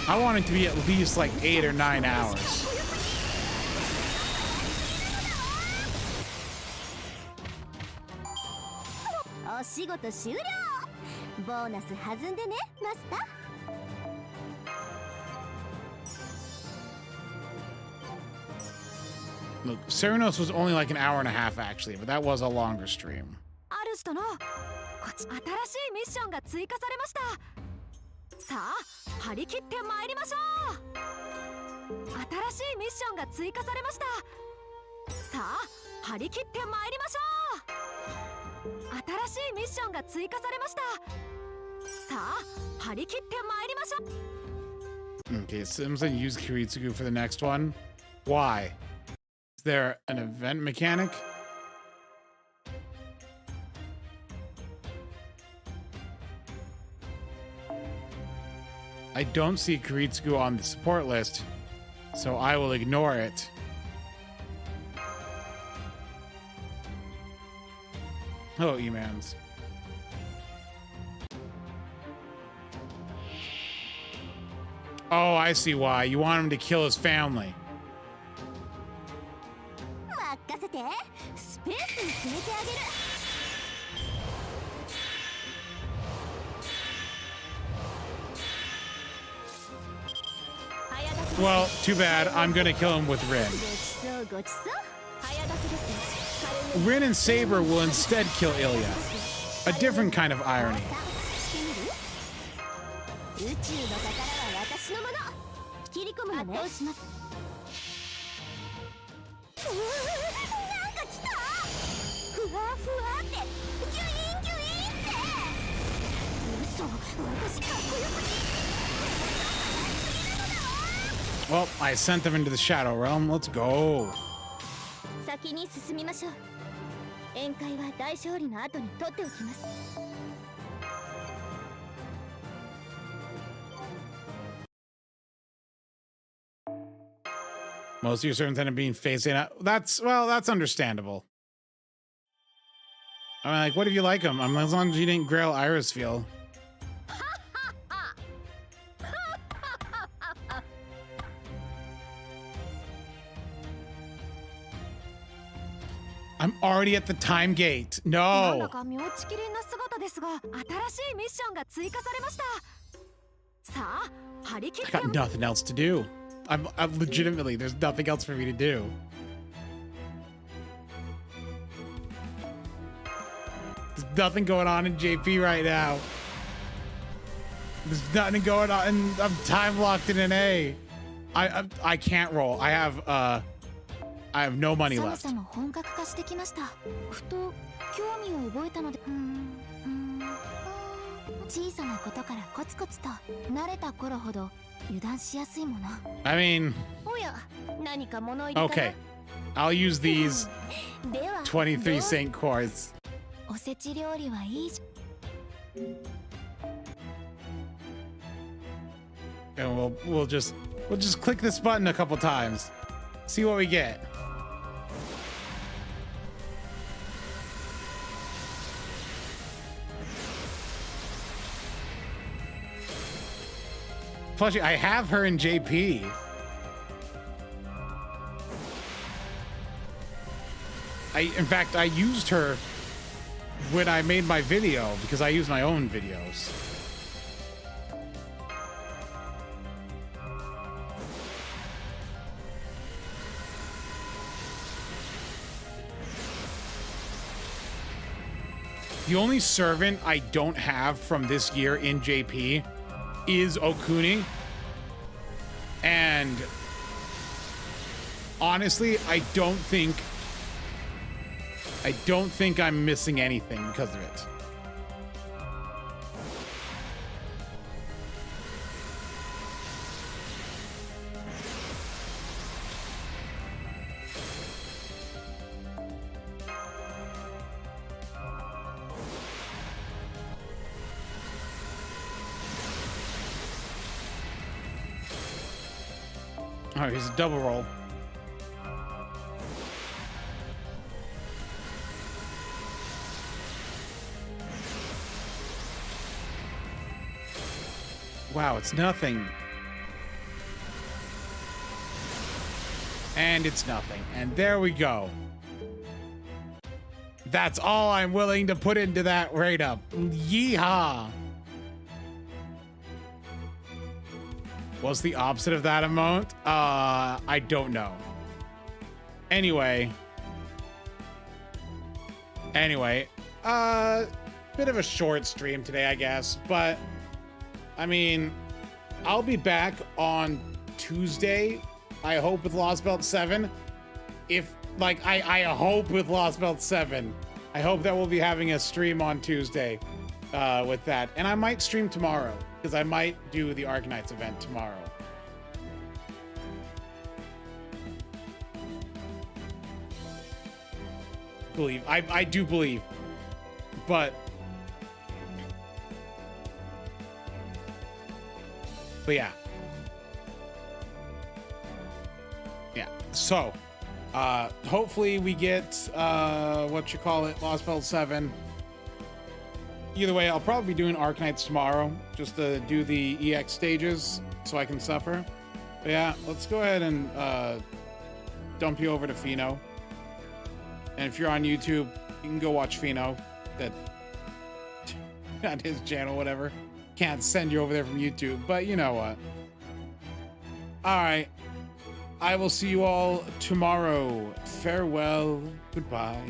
I want it to be at least like 8 or 9 hours. Look, Serenos was only like an hour and a half actually, but that was a longer stream. Okay, Sims and use Kiritsugu for the next one. Why? Is there an event mechanic? I don't see Kiritsugu on the support list, so I will ignore it. Hello, E-Mans. Oh, I see why. You want him to kill his family. Well, too bad. I'm gonna kill him with Rin. Rin and Saber will instead kill Ilya. A different kind of irony. Well, I sent them into the Shadow Realm. Let's go. Most of your servants end up being facing out. That's understandable. I mean, like, what if you like them? I mean, as long as you didn't grail Iris feel. I'm already at the time gate. No. I got nothing else to do. I'm legitimately, there's nothing else for me to do. There's nothing going on in JP right now. There's nothing going on, and I'm time locked in an A. I can't roll. I have no money left. 寒さも本格化してきました。ふと興味を覚えたので、小さなことからコツコツと慣れた頃ほど油断しやすいもの。I mean, おや、何か物入りかな。 okay, I'll use these 23 Saint cores. おせち料理はいいじ。 And we'll just click this button a couple times. See what we get. Plus, I have her in JP. In fact, I used her when I made my video because I use my own videos. The only servant I don't have from this year in JP is Okuni. And honestly, I don't think I'm missing anything because of it. All right, here's a double roll. Wow, it's nothing. And it's nothing. And there we go. That's all I'm willing to put into that rate up. Yeehaw. What's the opposite of that amount? I don't know. Anyway, bit of a short stream today, I guess, but I mean, I'll be back on Tuesday, I hope, with Lostbelt 7. If, like, I hope with Lostbelt 7. I hope that we'll be having a stream on Tuesday with that. And I might stream tomorrow, because I might do the Arknights event tomorrow. I do believe. But yeah. Yeah. So hopefully we get Lostbelt 7. Either way, I'll probably be doing Arknights tomorrow just to do the EX stages so I can suffer. But yeah, let's go ahead and dump you over to Fino. And if you're on YouTube, you can go watch Fino. That on his channel, whatever. Can't send you over there from YouTube, but you know what. All right. I will see you all tomorrow. Farewell. Goodbye.